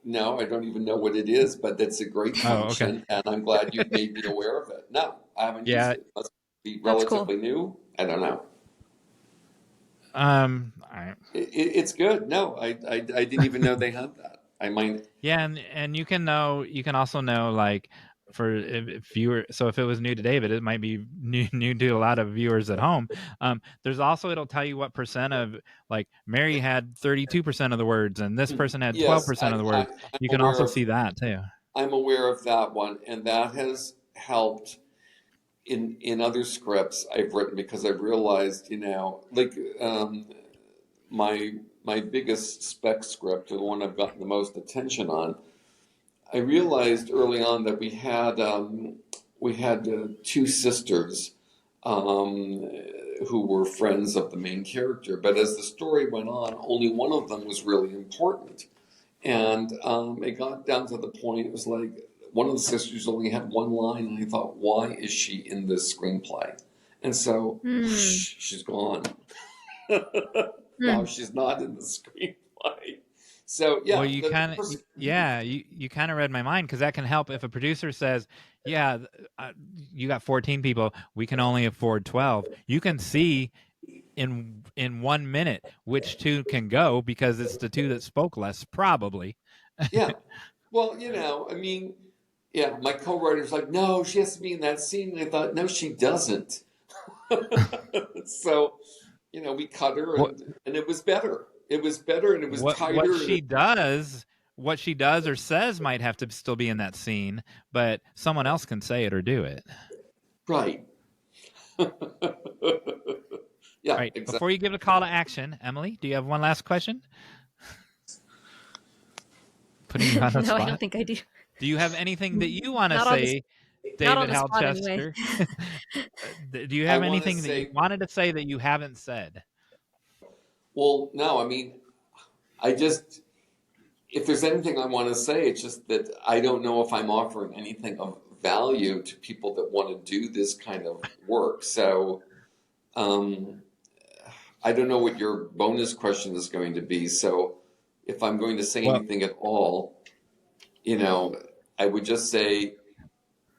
No, I don't even know what it is, but that's a great function. And I'm glad you made me aware of it. No, I haven't used it. It must be relatively new. I don't know. All right. It's good. No, I didn't even know they had that. I might. Yeah, and you can also know, like, for if viewer. So if it was new to David, it might be new to a lot of viewers at home. There's also, it'll tell you what percent of, like, Mary had 32% of the words and this person had Yes, 12% of the words. I'm You can aware also of see that too. I'm aware of that one, and that has helped in other scripts I've written, because I've realized, like my biggest spec script, or the one I've gotten the most attention on, I realized early on that we had two sisters who were friends of the main character, but as the story went on, only one of them was really important. And it got down to the point, it was like one of the sisters only had one line, and I thought, why is she in this screenplay? And so she's gone. Now she's not in the screenplay. So yeah, well, you kind of you kind of read my mind, because that can help if a producer says, yeah, you got 14 people, we can only afford 12. You can see in 1 minute which two can go, because it's the two that spoke less, probably. Yeah. Well, I mean, yeah, my co-writer's like, no, she has to be in that scene. And I thought, no, she doesn't. So, we cut her, and it was better. It was better, and it was tighter. What she does or says might have to still be in that scene, but someone else can say it or do it. Right. Yeah. All right. Exactly. Before you give a call to action, Emily, do you have one last question? Putting you on the spot. No, I don't think I do. Do you have anything that you want to say, David Hal Chester? Anyway. Do you have anything that you wanted to say that you haven't said? Well, no, I mean, if there's anything I want to say, it's just that I don't know if I'm offering anything of value to people that want to do this kind of work. So, I don't know what your bonus question is going to be. So if I'm going to say anything at all, I would just say,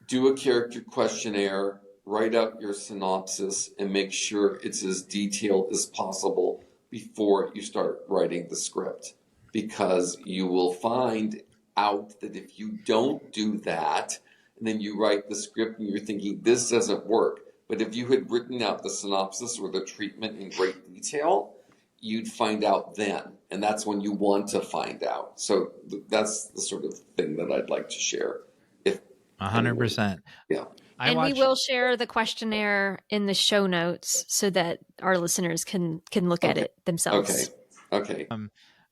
do a character questionnaire, write out your synopsis, and make sure it's as detailed as possible before you start writing the script. Because you will find out that if you don't do that, and then you write the script and you're thinking, this doesn't work. But if you had written out the synopsis or the treatment in great detail, you'd find out then. And that's when you want to find out. So that's the sort of thing that I'd like to share. 100%. Yeah. We will share the questionnaire in the show notes so that our listeners can look at it themselves. Okay.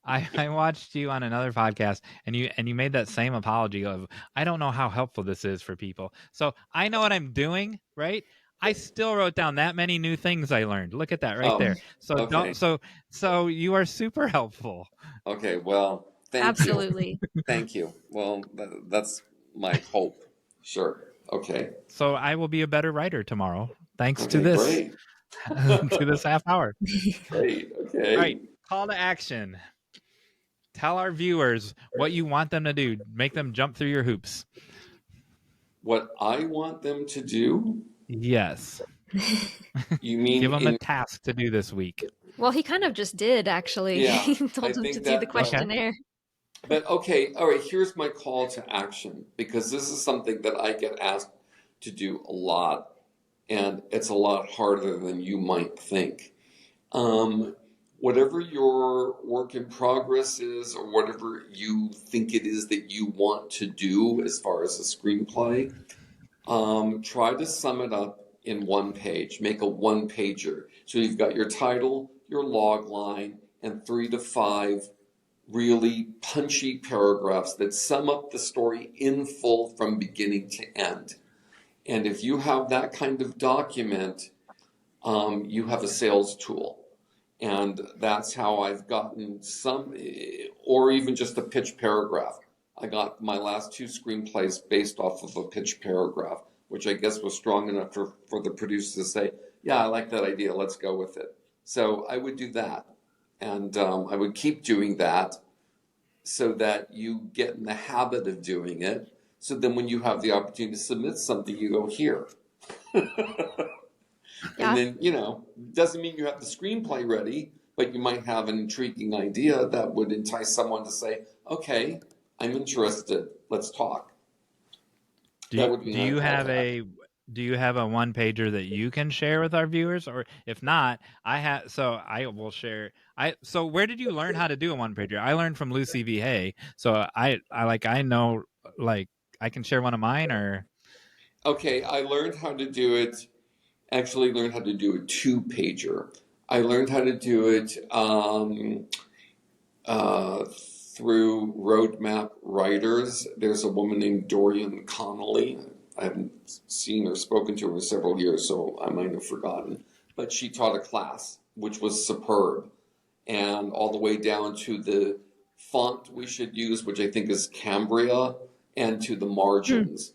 I watched you on another podcast, and you made that same apology of, I don't know how helpful this is for people. So I know what I'm doing, right? I still wrote down that many new things I learned. Look at that right there. So so you are super helpful. Okay, well, thank you. Absolutely. Thank you. Well, that's my hope. Sure. Okay. So I will be a better writer tomorrow, thanks to this. Great. To this half hour. Great. Okay. All right. Call to action. Tell our viewers what you want them to do. Make them jump through your hoops. What I want them to do? Yes. You mean give them a task to do this week? Well, he kind of just did, actually. Yeah, He told him to do the questionnaire. But okay, all right, here's my call to action, because this is something that I get asked to do a lot, and it's a lot harder than you might think. Whatever your work in progress is, or whatever you think it is that you want to do as far as a screenplay, try to sum it up in one page. Make a one-pager. So you've got your title, your log line, and 3 to 5 really punchy paragraphs that sum up the story in full from beginning to end. And if you have that kind of document, you have a sales tool. And that's how I've gotten some, or even just a pitch paragraph. I got my last 2 screenplays based off of a pitch paragraph, which I guess was strong enough for the producer to say, yeah, I like that idea, let's go with it. So I would do that. And I would keep doing that so that you get in the habit of doing it. So then when you have the opportunity to submit something, you go here. Yeah. And then, doesn't mean you have the screenplay ready, but you might have an intriguing idea that would entice someone to say, okay, I'm interested, let's talk. That would be Do you nice. have a one pager that you can share with our viewers, or if not, I will share. So where did you learn how to do a one pager? I learned from Lucy V. Hay, so I know, like, I can share one of mine, or Okay, I learned how to do it. Actually, learned how to do a two-pager. I learned how to do it through Roadmap Writers. There's a woman named Dorian Connolly. I haven't seen or spoken to her in several years, so I might have forgotten. But she taught a class, which was superb, and all the way down to the font we should use, which I think is Cambria, and to the margins.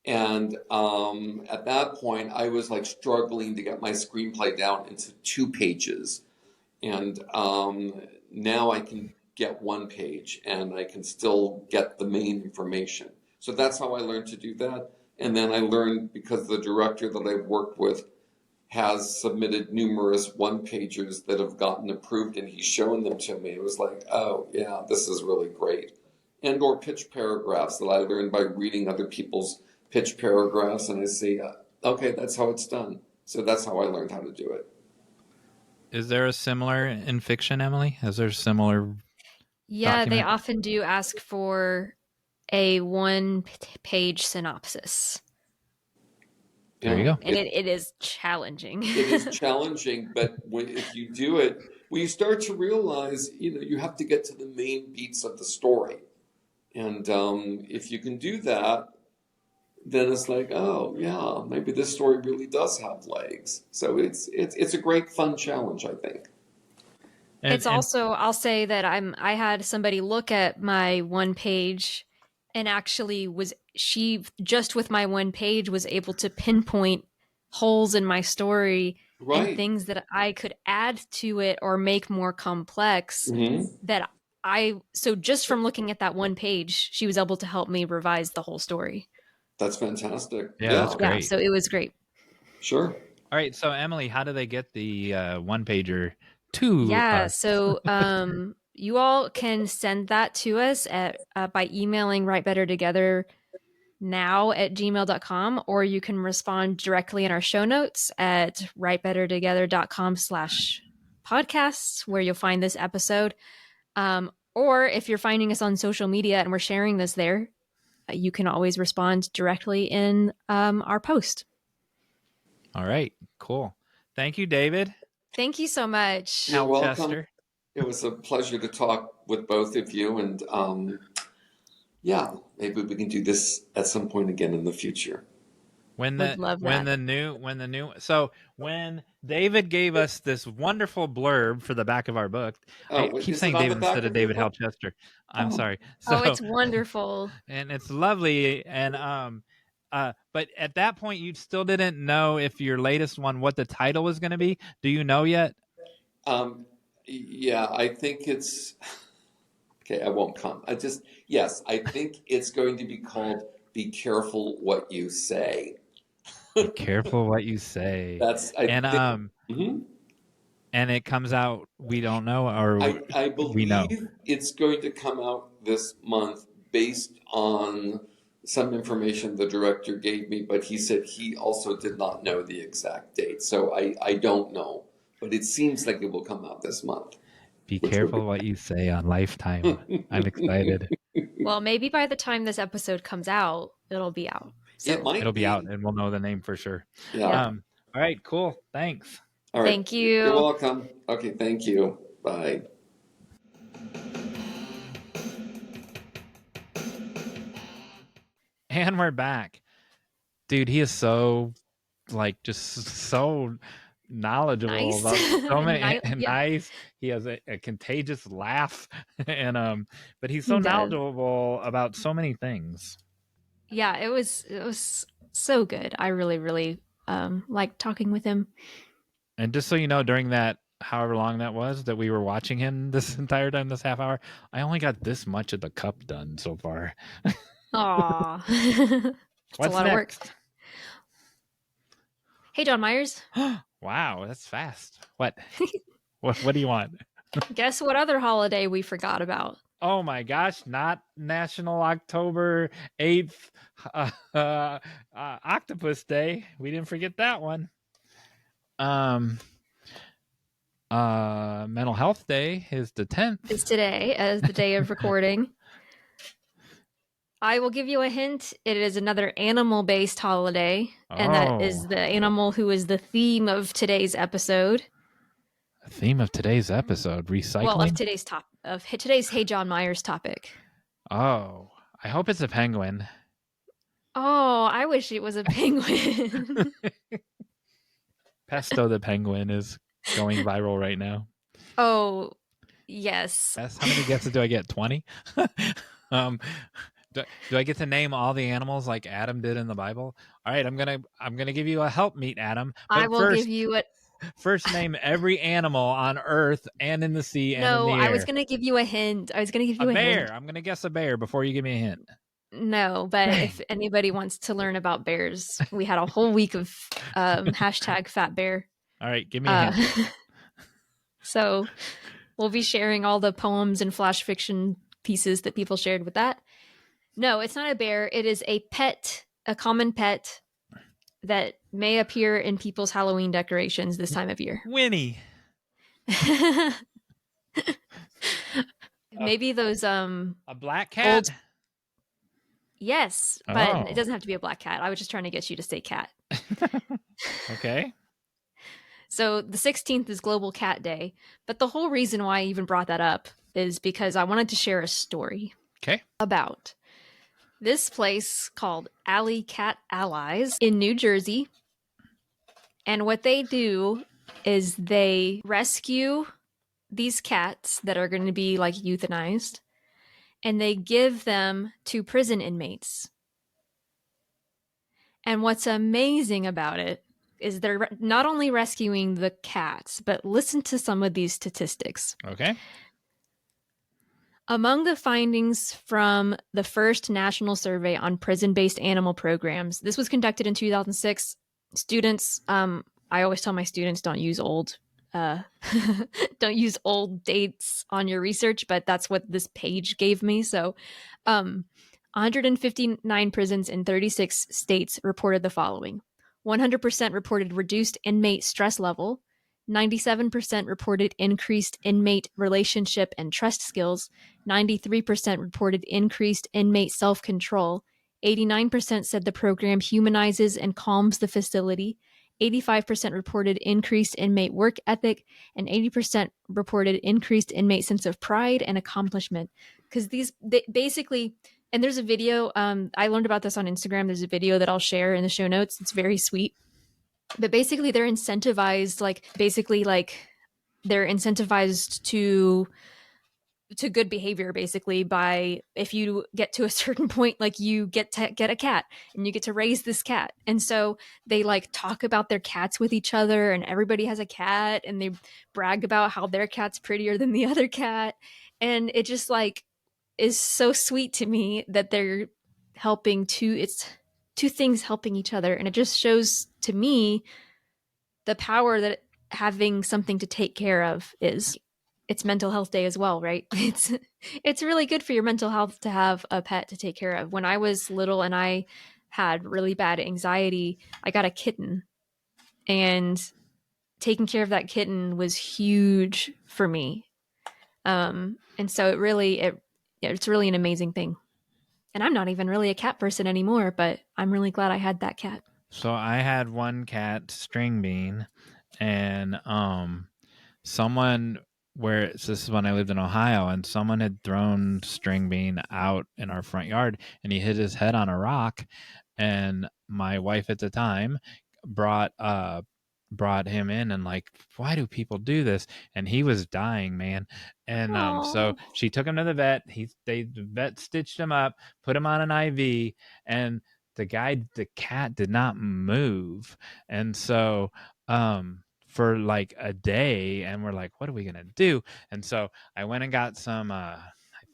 And at that point, I was like struggling to get my screenplay down into 2 pages. And now I can get 1 page and I can still get the main information. So that's how I learned to do that. And then I learned, because the director that I've worked with has submitted numerous one-pagers that have gotten approved, and he's shown them to me. It was like, oh, yeah, this is really great. And or pitch paragraphs that I learned by reading other people's pitch paragraphs, and I see, okay, that's how it's done. So that's how I learned how to do it. is there a similar in fiction, Emily? Is there a similar? Yeah, document? they often do ask for a 1-page synopsis. There you go. And it is challenging. It is challenging, but if you do it, you start to realize, you have to get to the main beats of the story. And if you can do that, then it's like, oh yeah, maybe this story really does have legs. So it's a great fun challenge, I think. It's also, I'll say that I had somebody look at my 1 page, and actually she just with my 1 page was able to pinpoint holes in my story, right, and things that I could add to it or make more complex. So just from looking at that 1 page, she was able to help me revise the whole story. That's fantastic. Yeah, that's great. Yeah, so it was great. Sure. All right, so Emily, how do they get the one pager to us? So you all can send that to us by emailing writebettertogether@gmail.com, or you can respond directly in our show notes at writebettertogether.com/podcasts, where you'll find this episode. Or if you're finding us on social media and we're sharing this there, you can always respond directly in our post. All right, cool. Thank you, David. Thank you so much. You're welcome. Chester. It was a pleasure to talk with both of you, and yeah, maybe we can do this at some point again in the future. When David gave us this wonderful blurb for the back of our book, I keep saying David instead of David Hal Chester. I'm sorry. So, it's wonderful. And it's lovely. And but at that point, you still didn't know if your latest one, what the title was going to be. Do you know yet? Yeah, I think it's okay. I won't come. I think it's going to be called "Be Careful What You Say." Be careful what you say. And it comes out. We don't know, or I believe we know it's going to come out this month based on some information the director gave me, but he said he also did not know the exact date. So I don't know, but it seems like it will come out this month. Be careful what you say on Lifetime. I'm excited. Well, maybe by the time this episode comes out, it'll be out. So. It'll be out, and we'll know the name for sure. Yeah. All right, cool. Thanks. All right. Thank you. You're welcome. Okay, thank you. Bye. And we're back. Dude, he is so knowledgeable about so many nice. He has a contagious laugh, and but he's so knowledgeable about so many things. Yeah, it was so good. I really, really liked talking with him. And just so you know, during that however long that was that we were watching him this entire time, this half hour, I only got this much of the cup done so far. Aw. It's a lot of work. Hey, Jon Meyers. Wow, that's fast. What? What do you want? Guess what other holiday we forgot about? Oh my gosh, not National October 8th Octopus Day. We didn't forget that one. Mental Health Day is the 10th. Is today as the day of recording. I will give you a hint. It is another animal-based holiday, and that is the animal who is the theme of today's episode. The theme of today's episode, recycling? Well, of today's Hey Jon Meyers topic. Oh, I hope it's a penguin. Oh, I wish it was a penguin. Pesto the penguin is going viral right now. Oh, yes. How many guesses do I get? 20? Do I get to name all the animals like Adam did in the Bible? All right, I'm gonna give you a helpmeet, Adam. But I will give you it. First, name every animal on Earth and in the sea and in the air. No, I was gonna give you a hint. I was gonna give you a bear. Hint. I'm gonna guess a bear before you give me a hint. No, but if anybody wants to learn about bears, we had a whole week of hashtag Fat Bear. All right, give me a hint. So we'll be sharing all the poems and flash fiction pieces that people shared with that. No, it's not a bear. It is a pet, a common pet that may appear in people's Halloween decorations this time of year. Winnie. Maybe those a black cat. Yes, but it doesn't have to be a black cat. I was just trying to get you to say cat. Okay. So the 16th is Global Cat Day, but the whole reason why I even brought that up is because I wanted to share a story. Okay. About this place called Alley Cat Allies in New Jersey. And what they do is they rescue these cats that are going to be like euthanized, and they give them to prison inmates. And what's amazing about it is they're not only rescuing the cats, but listen to some of these statistics. Okay. Among the findings from the first national survey on prison-based animal programs, this was conducted in 2006. Students, I always tell my students, don't use old dates on your research, but that's what this page gave me. So 159 prisons in 36 states reported the following. 100% reported reduced inmate stress level. 97% reported increased inmate relationship and trust skills. 93% reported increased inmate self-control. 89% said the program humanizes and calms the facility. 85% reported increased inmate work ethic, and 80% reported increased inmate sense of pride and accomplishment. Because basically, and there's a video, I learned about this on Instagram. There's a video that I'll share in the show notes. It's very sweet. But basically, they're incentivized, they're incentivized to good behavior, basically, by if you get to a certain point, like you get to get a cat and you get to raise this cat. And so they like talk about their cats with each other, and everybody has a cat, and they brag about how their cat's prettier than the other cat. And it just like is so sweet to me that they're helping it's two things helping each other. And it just shows to me the power that having something to take care of is. It's mental health day as well, right? It's really good for your mental health to have a pet to take care of. When I was little and I had really bad anxiety, I got a kitten, and taking care of that kitten was huge for me. And so it's really an amazing thing. And I'm not even really a cat person anymore, but I'm really glad I had that cat. So I had one cat, String Bean, and this is when I lived in Ohio, and someone had thrown String Bean out in our front yard, and he hit his head on a rock, and my wife at the time brought him in, and like, why do people do this? And he was dying, man. And so she took him to the vet. The vet stitched him up, put him on an IV, and the cat did not move. And so for like a day, and we're like, what are we gonna do? And so I went and got some I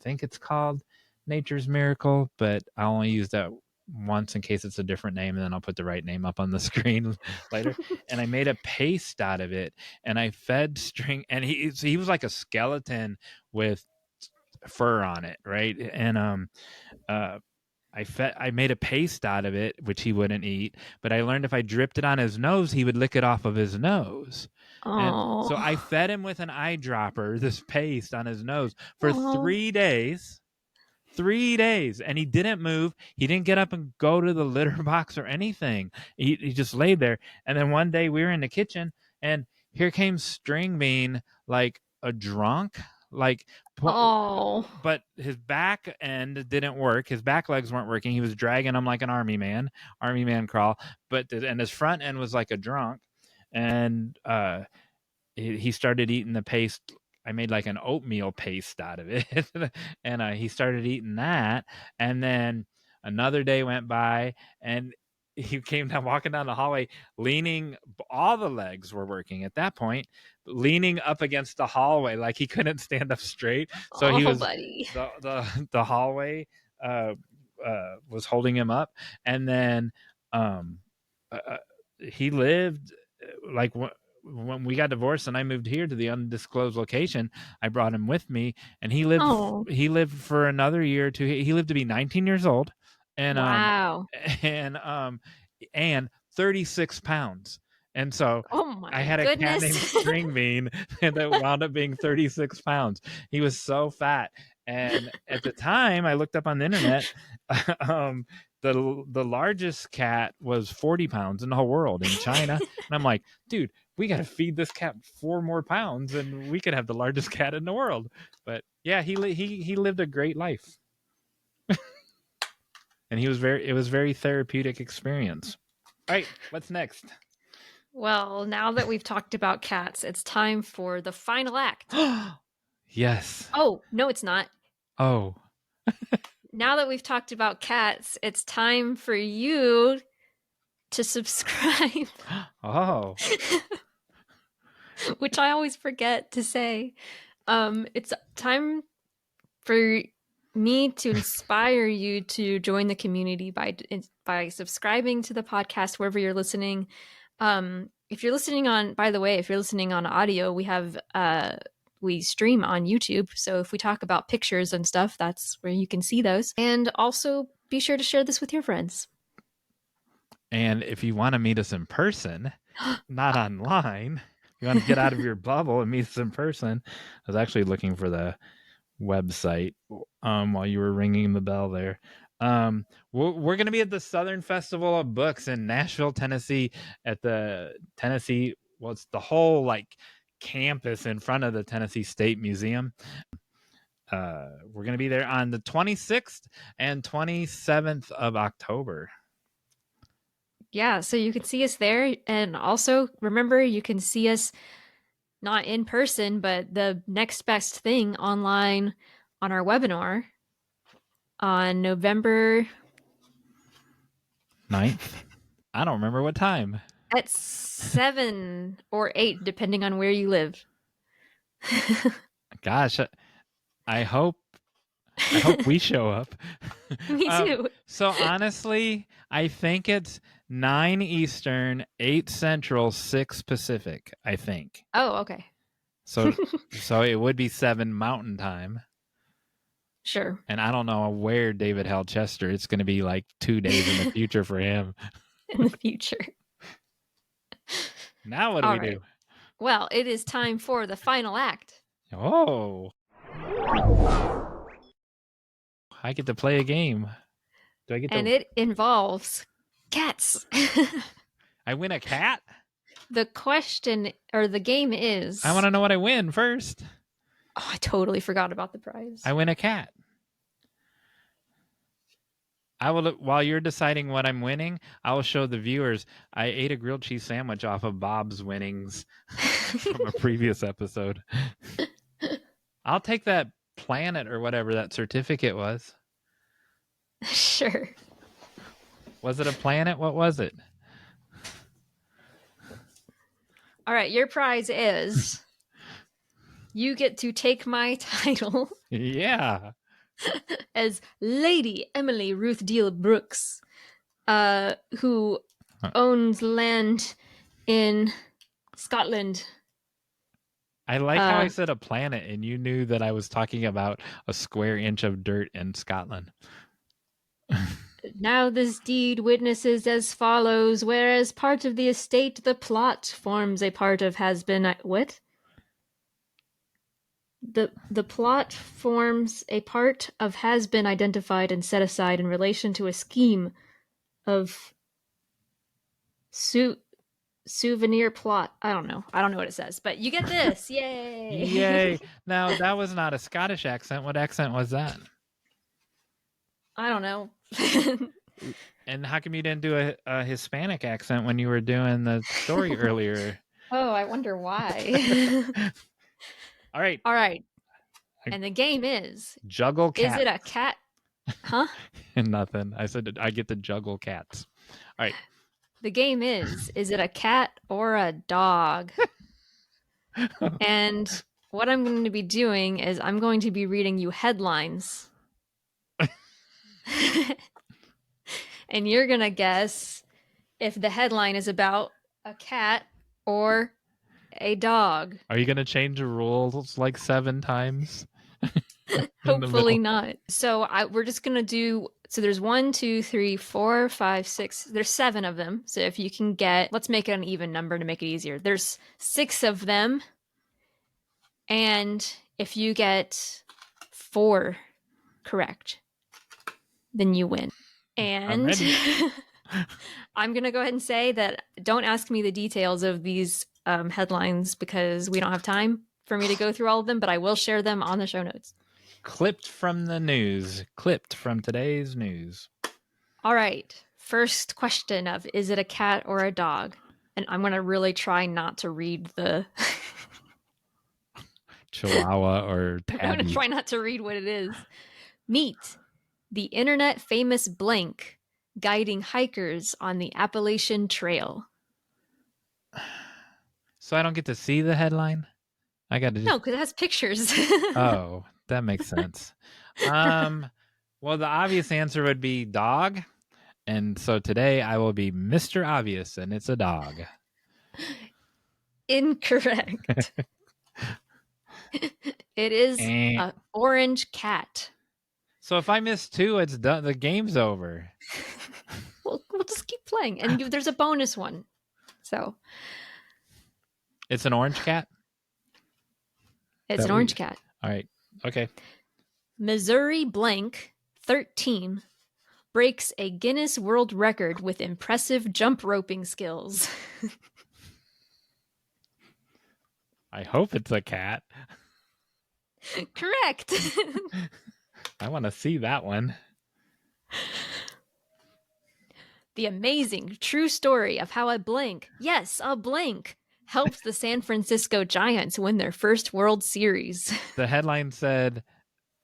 think it's called Nature's Miracle, but I only use that once in case it's a different name, and then I'll put the right name up on the screen later. And I made a paste out of it, and I fed String, and he was like a skeleton with fur on it, right? And I made a paste out of it, which he wouldn't eat, but I learned if I dripped it on his nose, he would lick it off of his nose. And so I fed him with an eyedropper, this paste on his nose for 3 days. 3 days, and he didn't move. He didn't get up and go to the litter box or anything. He just laid there. And then one day we were in the kitchen, and here came String Bean like a drunk, like but his back end didn't work. His back legs weren't working. He was dragging them like an army man crawl. And his front end was like a drunk. And he started eating the paste. I made like an oatmeal paste out of it. And he started eating that. And then another day went by, and he came down, walking down the hallway, leaning. All the legs were working at that point, leaning up against the hallway like he couldn't stand up straight. So he was buddy. the hallway was holding him up. And then he lived like when we got divorced and I moved here to the undisclosed location, I brought him with me, and he lived for another year or two. He lived to be 19 years old, and wow. And 36 pounds. And so I had a cat named String Bean that wound up being 36 pounds. He was so fat. And at the time, I looked up on the internet, the largest cat was 40 pounds in the whole world in China. And I'm like, dude, we got to feed this cat 4 more pounds and we could have the largest cat in the world. But yeah, he lived a great life. And it was very therapeutic experience. All right, what's next? Well, now that we've talked about cats, it's time for the final act. Yes. Oh, no, it's not. Oh. Now that we've talked about cats, it's time for you to subscribe. Oh. Which I always forget to say. It's time for me to inspire you to join the community by subscribing to the podcast wherever you're listening. If you're listening on, by the way, if you're listening on audio, we stream on YouTube. So if we talk about pictures and stuff, that's where you can see those. And also be sure to share this with your friends. And if you want to meet us in person, not online, you want to get out of your bubble and meet us in person. I was actually looking for the website while you were ringing the bell there. We're going to be at the Southern Festival of Books in Nashville, Tennessee, at the Tennessee. Well, it's the whole like campus in front of the Tennessee State Museum. We're going to be there on the 26th and 27th of October. Yeah, so you can see us there. And also, remember, you can see us not in person, but the next best thing online on our webinar on November 9th. I don't remember what time. At 7 or 8, depending on where you live. Gosh, I hope we show up. Me too. So honestly, I think it's 9 Eastern, 8 Central, 6 Pacific, I think. Oh, okay. So it would be 7 Mountain Time. Sure. And I don't know where David Hal Chester. It's going to be like 2 days in the future for him. In the future. Now what do we do? Well, it is time for the final act. Oh. I get to play a game. Do I get to... And it involves cats. I win a cat? The question, or the game is... I want to know what I win first. Oh, I totally forgot about the prize. I win a cat. I will, while you're deciding what I'm winning, I will show the viewers I ate a grilled cheese sandwich off of Bob's winnings from a previous episode. I'll take that planet or whatever that certificate was. Sure. Was it a planet? What was it? All right, your prize is you get to take my title. Yeah. As Lady Emily Ruth Deal Brooks, who owns land in Scotland. I like how I said a planet, and you knew that I was talking about a square inch of dirt in Scotland. Now this deed witnesses as follows, whereas part of the estate, the plot, forms a part of has been... What? The plot forms a part of has been identified and set aside in relation to a scheme of souvenir plot. I don't know what it says, but you get this. Yay. Yay. Now, that was not a Scottish accent. What accent was that? I don't know. And how come you didn't do a Hispanic accent when you were doing the story earlier? Oh, I wonder why. All right. And the game is juggle cats. Is it a cat? Huh? Nothing. I said I get to juggle cats. All right. The game is it a cat or a dog? And what I'm going to be doing is I'm going to be reading you headlines. And you're going to guess if the headline is about a cat or a dog. Are you going to change the rules like 7 times? Hopefully not. So we're just going to do... So there's 1, 2, 3, 4, 5, 6. There's 7 of them. So if you can get... Let's make it an even number to make it easier. There's 6 of them. And if you get 4 correct, then you win. And I'm going to go ahead and say that don't ask me the details of these headlines because we don't have time for me to go through all of them, but I will share them on the show notes. Clipped from the news. Clipped from today's news. All right. First question of, is it a cat or a dog? And I'm going to really try not to read the... Chihuahua or tabby. I'm going to try not to read what it is. Meet the internet famous blank guiding hikers on the Appalachian Trail. So I don't get to see the headline? I got to... No, because it has pictures. Oh, that makes sense. Well, the obvious answer would be dog. And so today I will be Mr. Obvious, and it's a dog. Incorrect. It is an orange cat. So if I miss 2, it's done. The game's over. We'll just keep playing. And there's a bonus one. So it's an orange cat? It's an orange cat. All right. Okay. Missouri blank 13 breaks a Guinness World Record with impressive jump roping skills. I hope it's a cat. Correct. I want to see that one. The amazing true story of how a blank helped the San Francisco Giants win their first World Series. The headline said,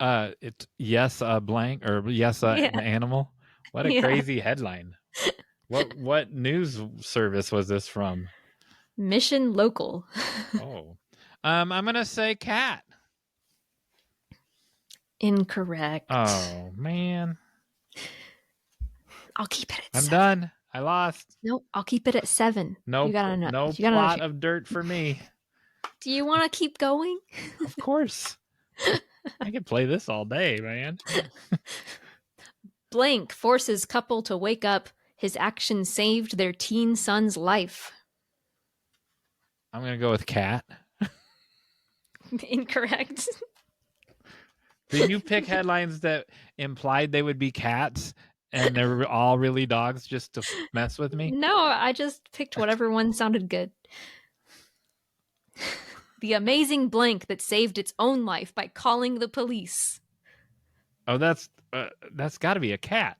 it's yes, a blank, or yes, an animal. What a crazy headline. What news service was this from? Mission Local. Oh. I'm going to say cat. Incorrect. Oh, man. I'll keep it at 7. I'm done. I lost. Nope, I'll keep it at 7. No plot of dirt for me. Do you want to keep going? Of course. I could play this all day, man. Blank forces couple to wake up. His action saved their teen son's life. I'm going to go with cat. Incorrect. Did you pick headlines that implied they would be cats and they're all really dogs just to mess with me? No, I just picked whatever one sounded good. The amazing blank that saved its own life by calling the police. Oh, that's got to be a cat.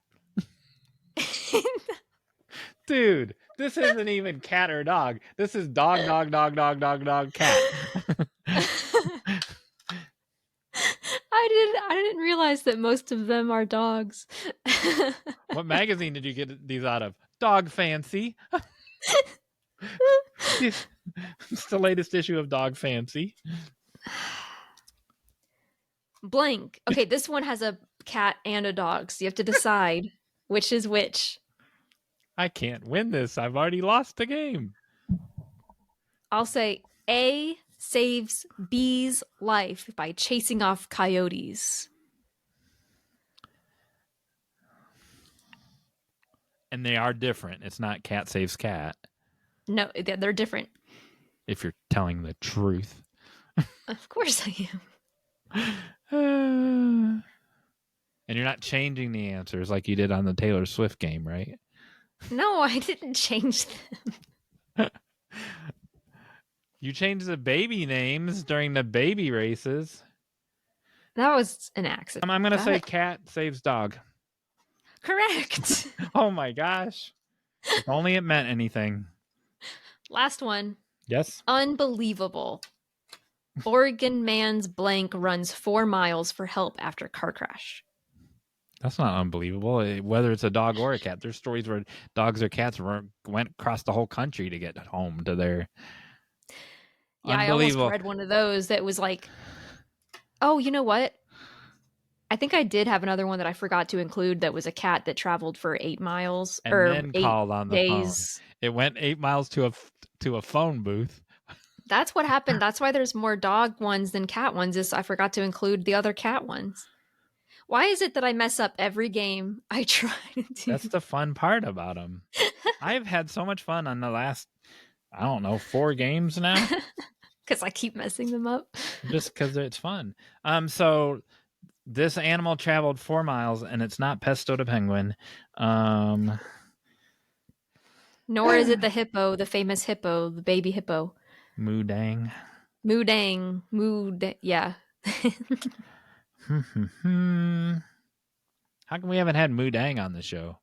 Dude, this isn't even cat or dog. This is dog, cat. I didn't realize that most of them are dogs. What magazine did you get these out of? Dog Fancy. It's the latest issue of Dog Fancy. Blank. Okay, this one has a cat and a dog, so you have to decide which is which. I can't win this. I've already lost the game. I'll say A, saves Bee's life by chasing off coyotes? And they are different. It's not cat saves cat. No, they're different. If you're telling the truth. Of course I am. And you're not changing the answers like you did on the Taylor Swift game, right? No, I didn't change them. You changed the baby names during the baby races. That was an accident. I'm going to say cat saves dog. Correct. Oh my gosh. If only it meant anything. Last one. Yes. Unbelievable. Oregon man's blank runs 4 miles for help after car crash. That's not unbelievable. Whether it's a dog or a cat, there's stories where dogs or cats went across the whole country to get home to their. Yeah, I almost read one of those that was like, oh, you know what? I think I did have another one that I forgot to include that was a cat that traveled for 8 miles and or then 8 called on the days. phone. It went 8 miles to a phone booth. That's what happened. That's why there's more dog ones than cat ones. Is I forgot to include the other cat ones. Why is it that I mess up every game I try to do? That's the fun part about them. I've had so much fun on the last, 4 games now. Because I keep messing them up. Just because it's fun. So this animal traveled 4 miles, and it's not Pesto the penguin. Nor is it the hippo, the famous hippo, the baby hippo. Moodang. Yeah. How come we haven't had Moodang on the show?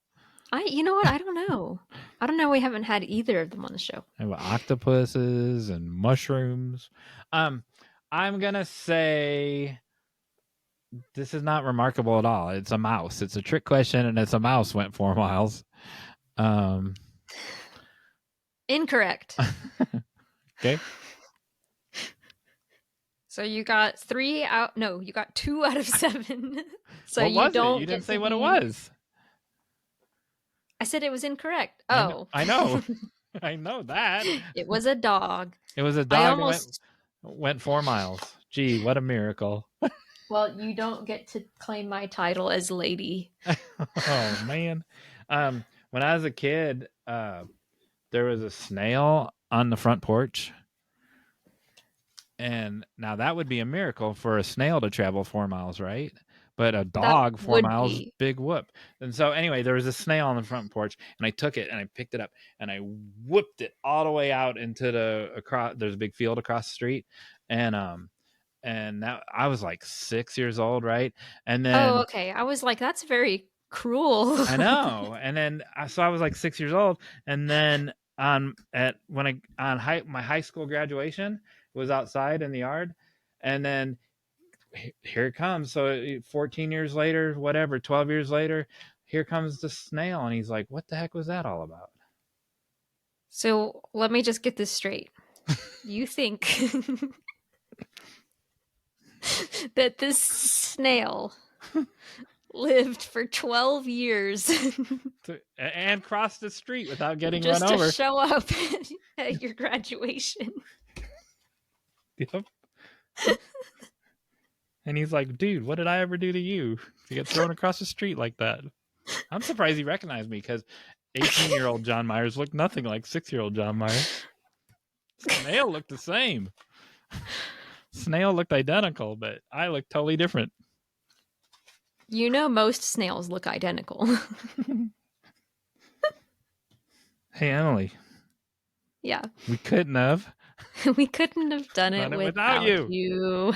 You know what? I don't know. We haven't had either of them on the show. I have octopuses and mushrooms. I'm gonna say this is not remarkable at all. It's a mouse. It's a trick question, and it's a mouse went 4 miles. Incorrect. Okay. So you got 3 out. No, you got 2 out of 7. So what was it? You didn't say what it was. I said it was incorrect. Oh, I know. I know that. It was a dog. It was a dog went 4 miles. Gee, what a miracle. Well, you don't get to claim my title as lady. Oh, man. When I was a kid, there was a snail on the front porch. And now that would be a miracle for a snail to travel 4 miles, right? But a dog 4 miles, big whoop. And so anyway, there was a snail on the front porch, and I took it and I picked it up and I whipped it all the way out into there's a big field across the street. And that I was like 6 years old, right? And then okay. I was like, that's very cruel. I know. And then so I was like 6 years old, and then my high school graduation was outside in the yard, and then here it comes. So 14 years later, whatever, 12 years later, here comes the snail, and he's like, what the heck was that all about? So let me just get this straight. You think that this snail lived for 12 years and crossed the street without getting just run over to show up at your graduation? Yep. And he's like, dude, what did I ever do to you to get thrown across the street like that? I'm surprised he recognized me, because 18-year-old Jon Meyers looked nothing like 6-year-old Jon Meyers. Snail looked the same. Snail looked identical, but I looked totally different. You know, most snails look identical. Hey, Emily. Yeah. We couldn't have. We couldn't have done it without you.